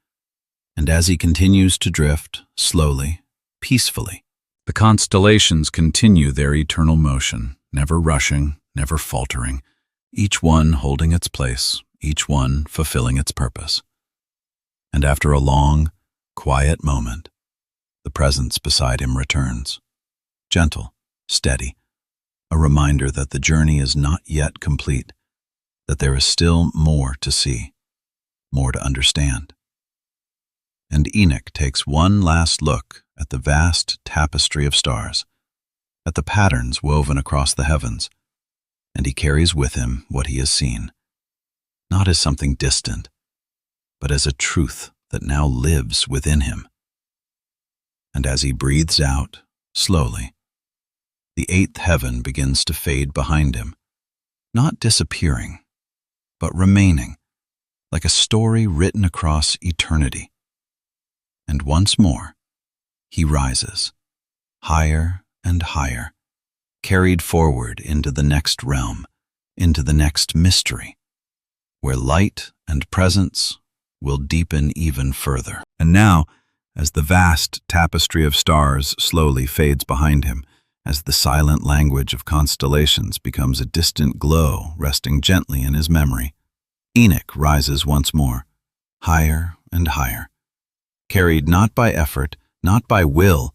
and as he continues to drift, slowly, peacefully, the constellations continue their eternal motion, never rushing, never faltering, each one holding its place, each one fulfilling its purpose. And after a long, quiet moment, The presence beside him returns. Gentle, steady, a reminder that the journey is not yet complete, that there is still more to see, more to understand. And Enoch takes one last look at the vast tapestry of stars, at the patterns woven across the heavens, and he carries with him what he has seen, not as something distant, but as a truth that now lives within him. And as he breathes out, slowly, the eighth heaven begins to fade behind him, not disappearing, but remaining, like a story written across eternity. And once more, he rises, higher and higher, carried forward into the next realm, into the next mystery, where light and presence will deepen even further. And now, as the vast tapestry of stars slowly fades behind him, as the silent language of constellations becomes a distant glow resting gently in his memory, Enoch rises once more, higher and higher, carried not by effort, not by will,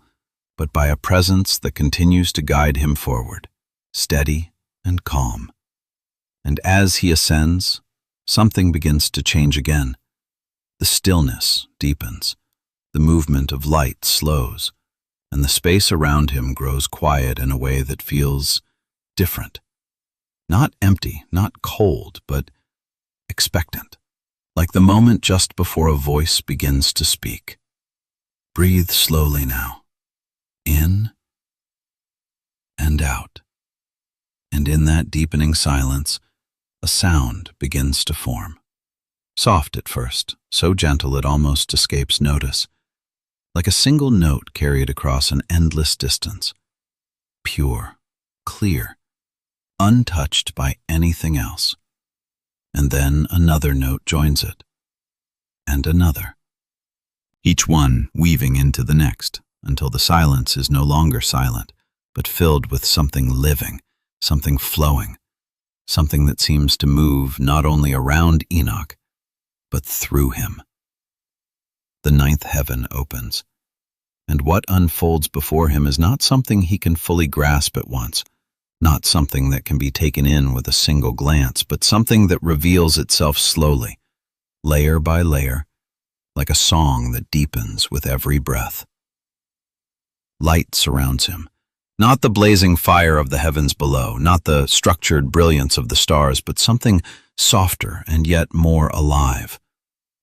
but by a presence that continues to guide him forward, steady and calm. And as he ascends, something begins to change again. The stillness deepens, the movement of light slows, and the space around him grows quiet in a way that feels different. Not empty, not cold, but expectant, like the moment just before a voice begins to speak. Breathe slowly now, in and out. And in that deepening silence, a sound begins to form. Soft at first, so gentle it almost escapes notice, like a single note carried across an endless distance. Pure, clear, untouched by anything else. And then another note joins it, and another, each one weaving into the next, until the silence is no longer silent, but filled with something living, something flowing, something that seems to move not only around Enoch, but through him. The ninth heaven opens, and what unfolds before him is not something he can fully grasp at once, not something that can be taken in with a single glance, but something that reveals itself slowly, layer by layer, like a song that deepens with every breath. Light surrounds him, not the blazing fire of the heavens below, not the structured brilliance of the stars, but something softer and yet more alive.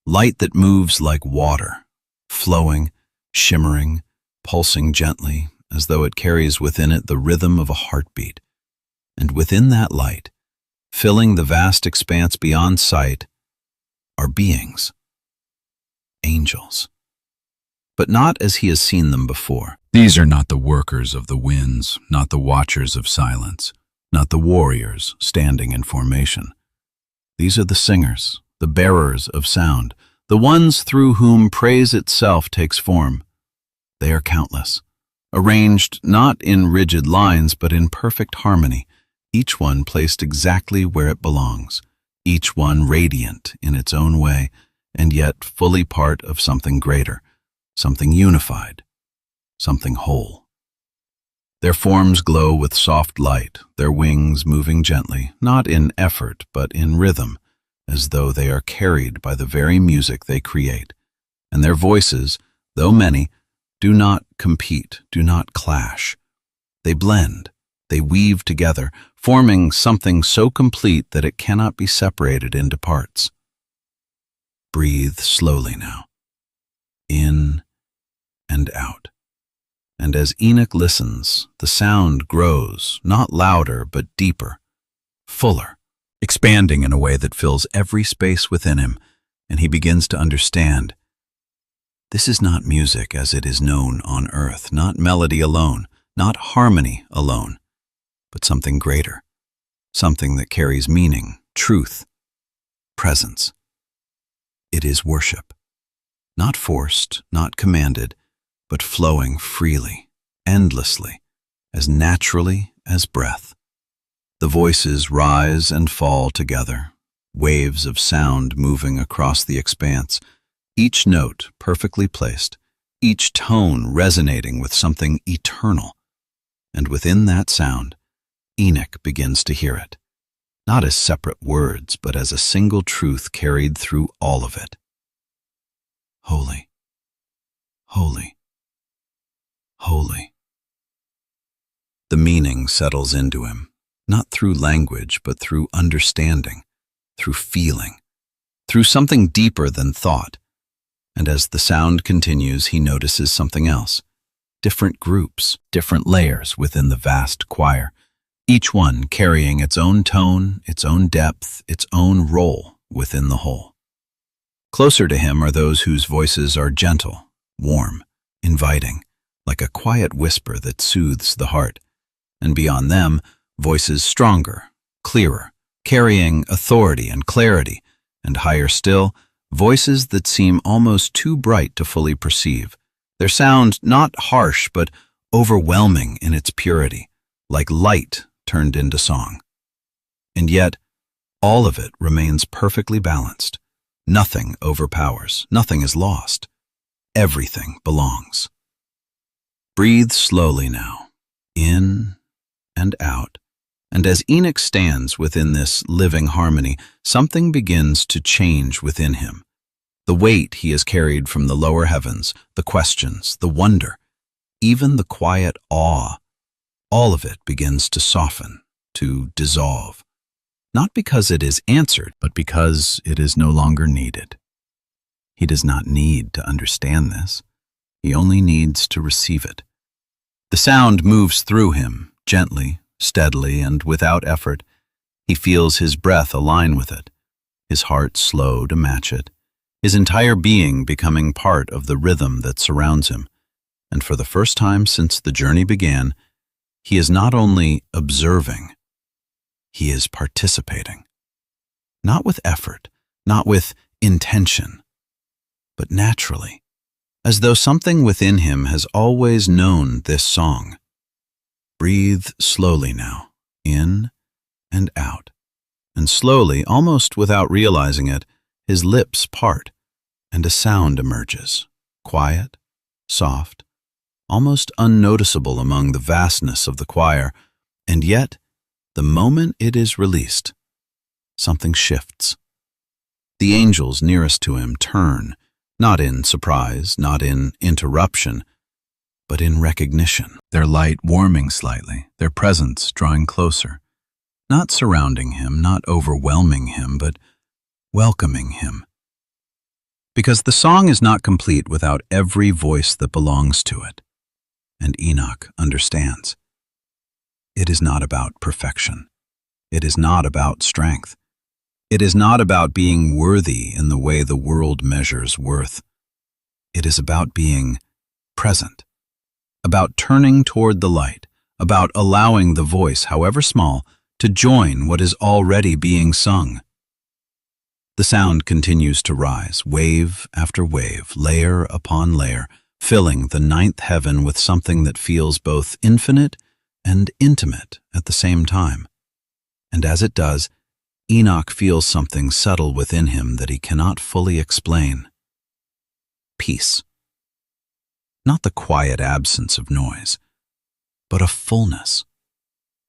Light that moves like water, flowing, shimmering, pulsing gently, as though it carries within it the rhythm of a heartbeat. And within that light, filling the vast expanse beyond sight, are beings, angels. But not as he has seen them before. These are not the workers of the winds, not the watchers of silence, not the warriors standing in formation. These are the singers, the bearers of sound, the ones through whom praise itself takes form. They are countless, arranged not in rigid lines but in perfect harmony, each one placed exactly where it belongs, each one radiant in its own way, and yet fully part of something greater, something unified, something whole. Their forms glow with soft light, their wings moving gently, not in effort but in rhythm, as though they are carried by the very music they create. And their voices, though many, do not compete, do not clash. They blend, they weave together, forming something so complete that it cannot be separated into parts. Breathe slowly now, in and out. And as Enoch listens, the sound grows, not louder but deeper, fuller, expanding in a way that fills every space within him, and he begins to understand. This is not music as it is known on earth, not melody alone, not harmony alone, but something greater, something that carries meaning, truth, presence. It is worship, not forced, not commanded, but flowing freely, endlessly, as naturally as breath. The voices rise and fall together, waves of sound moving across the expanse, each note perfectly placed, each tone resonating with something eternal. And within that sound, Enoch begins to hear it, not as separate words, but as a single truth carried through all of it. Holy, holy, holy. The meaning settles into him, not through language, but through understanding, through feeling, through something deeper than thought. And as the sound continues, he notices something else. Different groups, different layers within the vast choir, each one carrying its own tone, its own depth, its own role within the whole. Closer to him are those whose voices are gentle, warm, inviting, like a quiet whisper that soothes the heart. And beyond them, voices stronger, clearer, carrying authority and clarity, and higher still, voices that seem almost too bright to fully perceive. Their sound not harsh, but overwhelming in its purity, like light turned into song. And yet, all of it remains perfectly balanced. Nothing overpowers, nothing is lost. Everything belongs. Breathe slowly now, in and out. And as Enoch stands within this living harmony, something begins to change within him. The weight he has carried from the lower heavens, the questions, the wonder, even the quiet awe, all of it begins to soften, to dissolve. Not because it is answered, but because it is no longer needed. He does not need to understand this. He only needs to receive it. The sound moves through him, gently, steadily, and without effort. He feels his breath align with it, his heart slow to match it, his entire being becoming part of the rhythm that surrounds him. And for the first time since the journey began, he is not only observing, he is participating. Not with effort, not with intention, but naturally, as though something within him has always known this song. Breathe slowly now, in and out. And slowly, almost without realizing it, his lips part, and a sound emerges, quiet, soft, almost unnoticeable among the vastness of the choir, and yet, the moment it is released, something shifts. The angels nearest to him turn, not in surprise, not in interruption, but in recognition, their light warming slightly, their presence drawing closer, not surrounding him, not overwhelming him, but welcoming him. Because the song is not complete without every voice that belongs to it. And Enoch understands. It is not about perfection. It is not about strength. It is not about being worthy in the way the world measures worth. It is about being present, about turning toward the light, about allowing the voice, however small, to join what is already being sung. The sound continues to rise, wave after wave, layer upon layer, filling the ninth heaven with something that feels both infinite and intimate at the same time. And as it does, Enoch feels something settle within him that he cannot fully explain. Peace. Not the quiet absence of noise, but a fullness,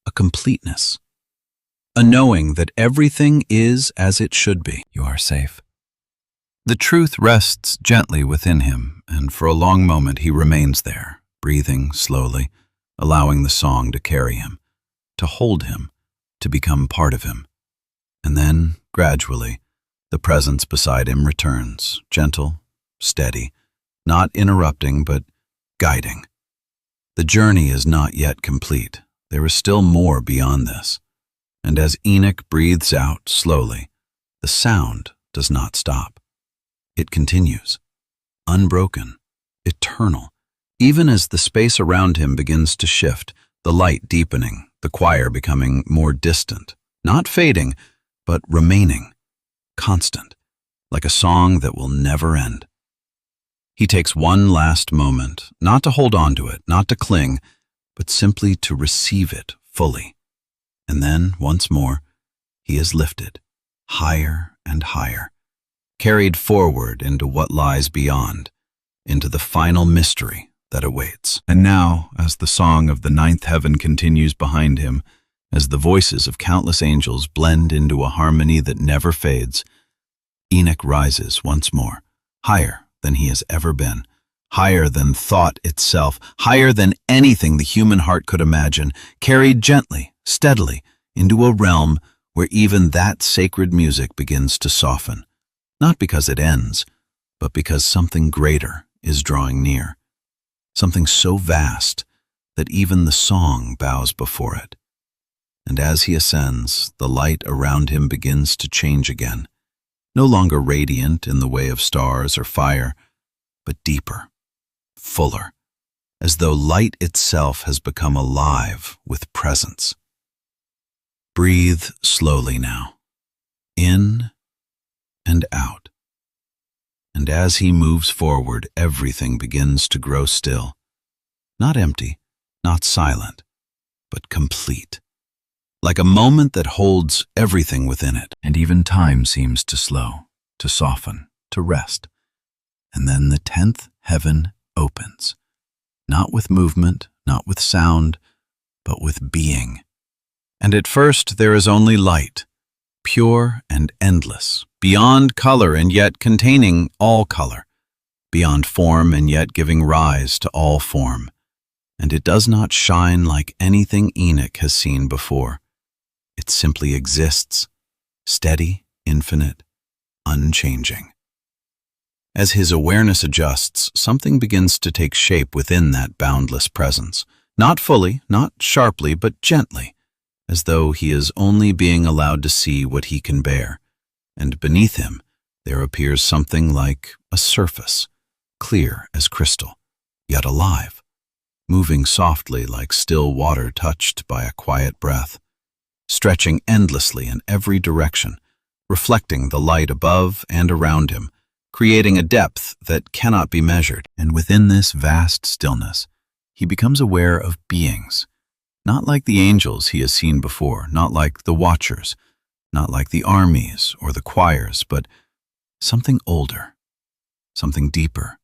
a completeness, a knowing that everything is as it should be. You are safe. The truth rests gently within him, and for a long moment he remains there, breathing slowly, allowing the song to carry him, to hold him, to become part of him. And then, gradually, the presence beside him returns, gentle, steady, not interrupting, but guiding. The journey is not yet complete. There is still more beyond this. And as Enoch breathes out slowly, the sound does not stop. It continues, unbroken, eternal, even as the space around him begins to shift, the light deepening, the choir becoming more distant, not fading, but remaining, constant, like a song that will never end. He takes one last moment, not to hold on to it, not to cling, but simply to receive it fully. And then, once more, he is lifted, higher and higher, carried forward into what lies beyond, into the final mystery that awaits. And now, as the song of the ninth heaven continues behind him, as the voices of countless angels blend into a harmony that never fades, Enoch rises once more, higher than he has ever been, higher than thought itself, higher than anything the human heart could imagine, carried gently, steadily, into a realm where even that sacred music begins to soften, not because it ends, but because something greater is drawing near, something so vast that even the song bows before it. And as he ascends, the light around him begins to change again, no longer radiant in the way of stars or fire, but deeper, fuller, as though light itself has become alive with presence. Breathe slowly now, in and out. And as he moves forward, everything begins to grow still, not empty, not silent, but complete, like a moment that holds everything within it. And even time seems to slow, to soften, to rest. And then the 10th heaven opens, not with movement, not with sound, but with being. And at first there is only light, pure and endless, beyond color and yet containing all color, beyond form and yet giving rise to all form. And it does not shine like anything Enoch has seen before. It simply exists, steady, infinite, unchanging. As his awareness adjusts, something begins to take shape within that boundless presence, not fully, not sharply, but gently, as though he is only being allowed to see what he can bear. And beneath him, there appears something like a surface, clear as crystal, yet alive, moving softly like still water touched by a quiet breath, stretching endlessly in every direction, reflecting the light above and around him, creating a depth that cannot be measured. And within this vast stillness, he becomes aware of beings, not like the angels he has seen before, not like the watchers, not like the armies or the choirs, but something older, something deeper.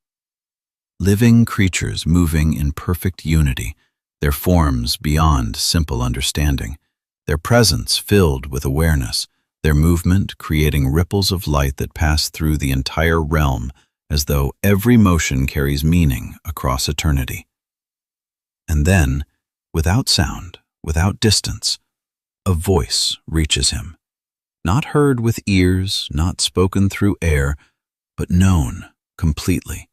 Living creatures moving in perfect unity, their forms beyond simple understanding, their presence filled with awareness, their movement creating ripples of light that pass through the entire realm as though every motion carries meaning across eternity. And then, without sound, without distance, a voice reaches him, not heard with ears, not spoken through air, but known completely,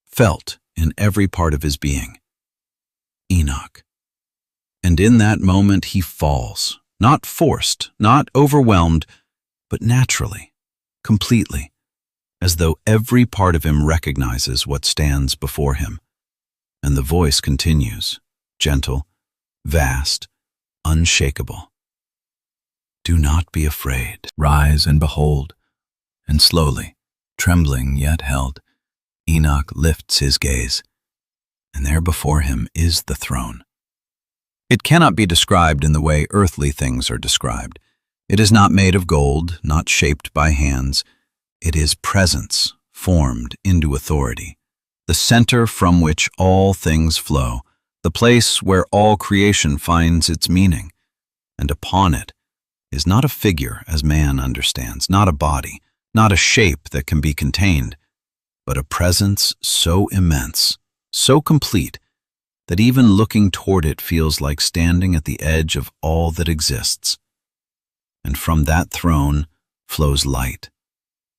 felt in every part of his being. Enoch. And in that moment he falls, not forced, not overwhelmed, but naturally, completely, as though every part of him recognizes what stands before him. And the voice continues, gentle, vast, unshakable. Do not be afraid. Rise and behold. And slowly, trembling yet held, Enoch lifts his gaze, and there before him is the throne. It cannot be described in the way earthly things are described. It is not made of gold, not shaped by hands. It is presence formed into authority, the center from which all things flow, the place where all creation finds its meaning. And upon it is not a figure as man understands, not a body, not a shape that can be contained, but a presence so immense, so complete, that even looking toward it feels like standing at the edge of all that exists. And from that throne flows light.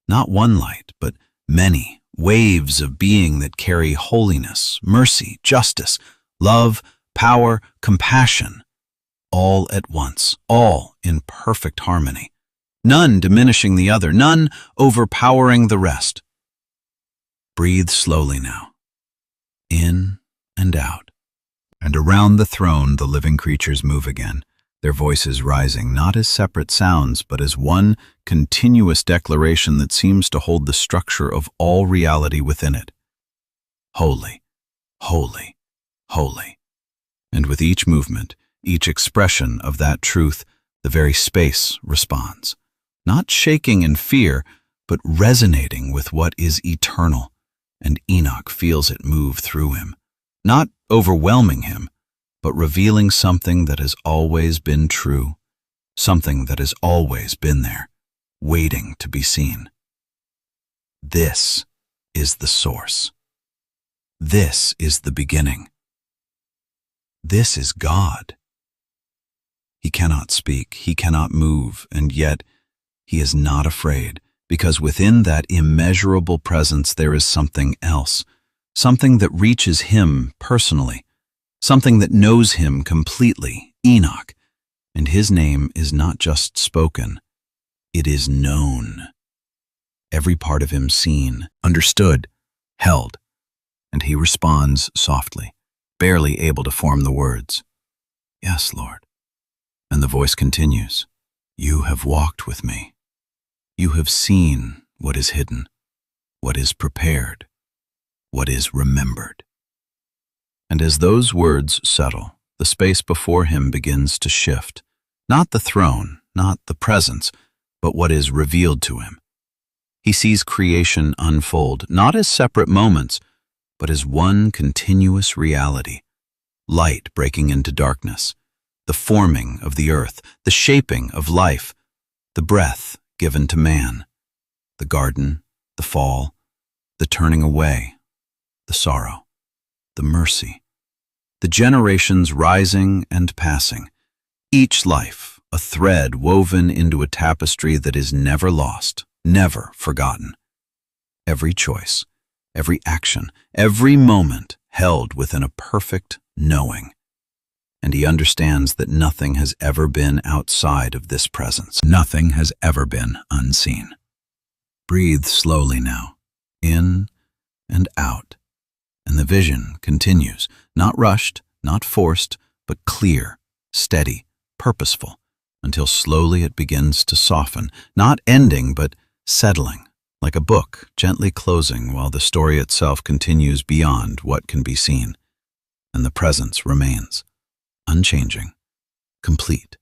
Not one light, but many waves of being that carry holiness, mercy, justice, love, power, compassion, all at once, all in perfect harmony, none diminishing the other, none overpowering the rest. Breathe slowly now, in and out. And around the throne the living creatures move again, their voices rising not as separate sounds, but as one continuous declaration that seems to hold the structure of all reality within it. Holy, holy, holy. And with each movement, each expression of that truth, the very space responds, not shaking in fear, but resonating with what is eternal, and Enoch feels it move through him, not overwhelming him, but revealing something that has always been true, something that has always been there, waiting to be seen. This is the source. This is the beginning. This is God. He cannot speak, he cannot move, and yet he is not afraid, because within that immeasurable presence there is something else, something that reaches him personally, something that knows him completely, Enoch, and his name is not just spoken, it is known. Every part of him seen, understood, held, and he responds softly, barely able to form the words. Yes, Lord. And the voice continues, You have walked with me. You have seen what is hidden, what is prepared, what is remembered. And as those words settle, the space before him begins to shift, not the throne, not the presence, but what is revealed to him. He sees creation unfold, not as separate moments, but as one continuous reality, light breaking into darkness, the forming of the earth, the shaping of life, the breath given to man, the garden, the fall, the turning away, the sorrow, the mercy, the generations rising and passing, each life a thread woven into a tapestry that is never lost, never forgotten. Every choice, every action, every moment held within a perfect knowing. And he understands that nothing has ever been outside of this presence. Nothing has ever been unseen. Breathe slowly now, in and out. And the vision continues, not rushed, not forced, but clear, steady, purposeful, until slowly it begins to soften, not ending, but settling, like a book gently closing while the story itself continues beyond what can be seen. And the presence remains, unchanging, complete.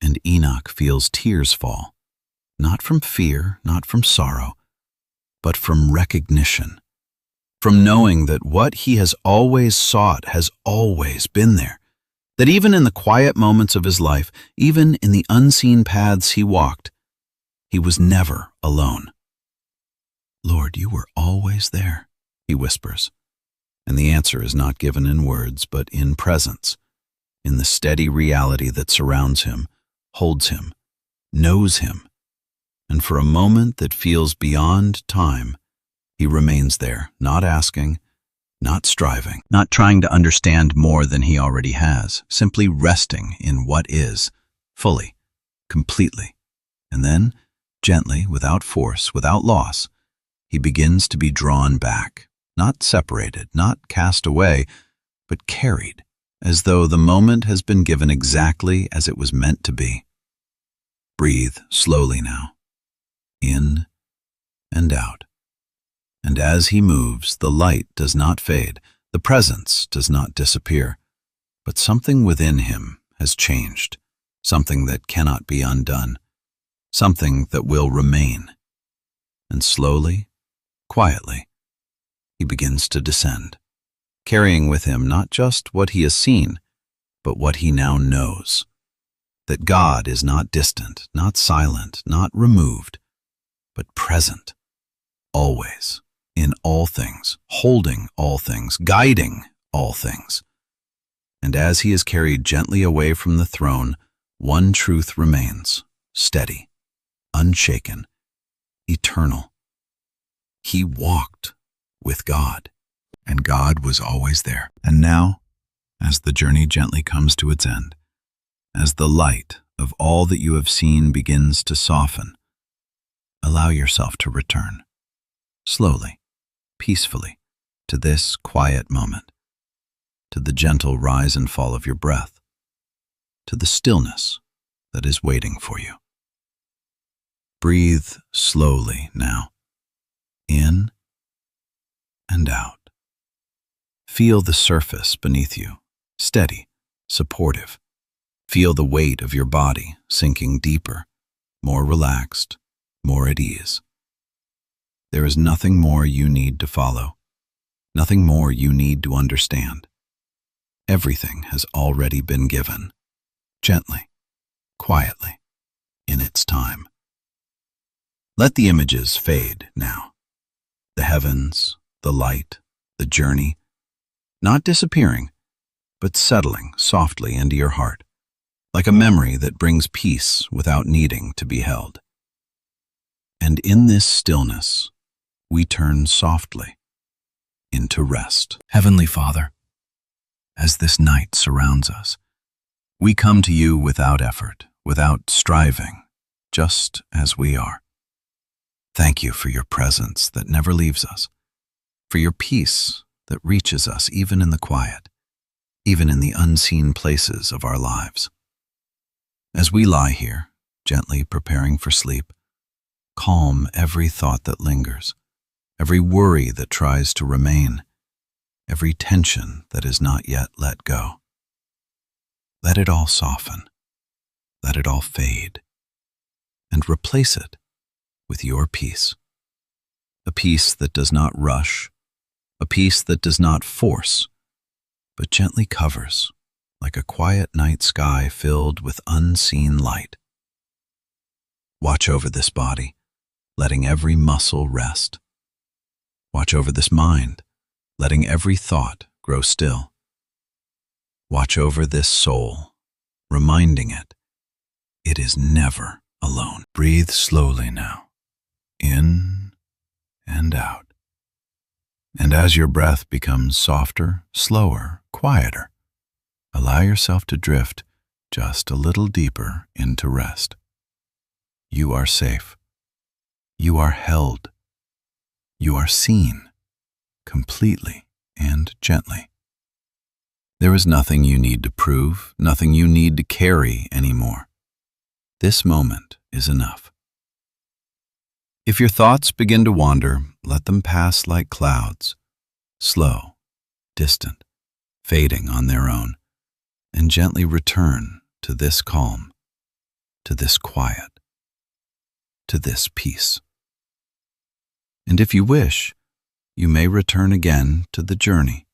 And Enoch feels tears fall, not from fear, not from sorrow, but from recognition, from knowing that what he has always sought has always been there, that even in the quiet moments of his life, even in the unseen paths he walked, he was never alone. Lord, you were always there, he whispers, and the answer is not given in words, but in presence, in the steady reality that surrounds him, holds him, knows him, and for a moment that feels beyond time, he remains there, not asking, not striving, not trying to understand more than he already has, simply resting in what is, fully, completely. And then, gently, without force, without loss, he begins to be drawn back, not separated, not cast away, but carried, as though the moment has been given exactly as it was meant to be. Breathe slowly now, in and out. And as he moves, the light does not fade, the presence does not disappear, but something within him has changed, something that cannot be undone, something that will remain. And slowly, quietly, he begins to descend, carrying with him not just what he has seen, but what he now knows, that God is not distant, not silent, not removed, but present, always, in all things, holding all things, guiding all things. And as he is carried gently away from the throne, one truth remains, steady, unshaken, eternal. He walked with God, and God was always there. And now, as the journey gently comes to its end, as the light of all that you have seen begins to soften, allow yourself to return, slowly, peacefully, to this quiet moment, to the gentle rise and fall of your breath, to the stillness that is waiting for you. Breathe slowly now, in and out. Feel the surface beneath you, steady, supportive. Feel the weight of your body sinking deeper, more relaxed, more at ease. There is nothing more you need to follow, nothing more you need to understand. Everything has already been given, gently, quietly, in its time. Let the images fade now. The heavens, the light, the journey, not disappearing, but settling softly into your heart, like a memory that brings peace without needing to be held. And in this stillness, we turn softly into rest. Heavenly Father, as this night surrounds us, we come to you without effort, without striving, just as we are. Thank you for your presence that never leaves us, for your peace that reaches us even in the quiet, even in the unseen places of our lives. As we lie here, gently preparing for sleep, calm every thought that lingers, every worry that tries to remain, every tension that is not yet let go. Let it all soften, let it all fade, and replace it with your peace. A peace that does not rush, a peace that does not force, but gently covers, like a quiet night sky filled with unseen light. Watch over this body, letting every muscle rest. Watch over this mind, letting every thought grow still. Watch over this soul, reminding it is never alone. Breathe slowly now, in and out. And as your breath becomes softer, slower, quieter, allow yourself to drift just a little deeper into rest. You are safe. You are held. You are seen, completely and gently. There is nothing you need to prove, nothing you need to carry anymore. This moment is enough. If your thoughts begin to wander, let them pass like clouds, slow, distant, fading on their own, and gently return to this calm, to this quiet, to this peace. And if you wish, you may return again to the journey,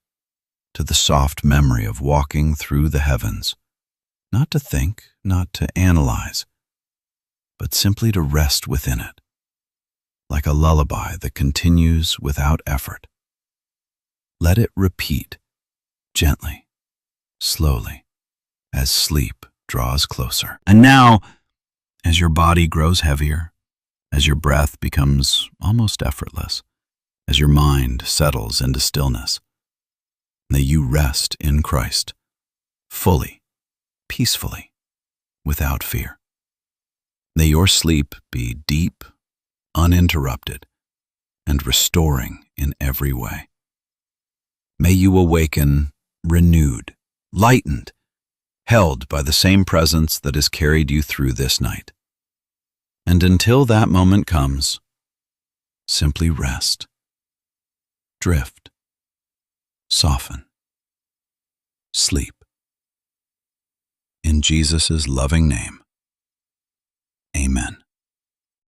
to the soft memory of walking through the heavens, not to think, not to analyze, but simply to rest within it, like a lullaby that continues without effort. Let it repeat, gently, slowly, as sleep draws closer. And now, as your body grows heavier, as your breath becomes almost effortless, as your mind settles into stillness, may you rest in Christ, fully, peacefully, without fear. May your sleep be deep, uninterrupted, and restoring in every way. May you awaken renewed, lightened, held by the same presence that has carried you through this night. And until that moment comes, simply rest, drift, soften, sleep. In Jesus' loving name.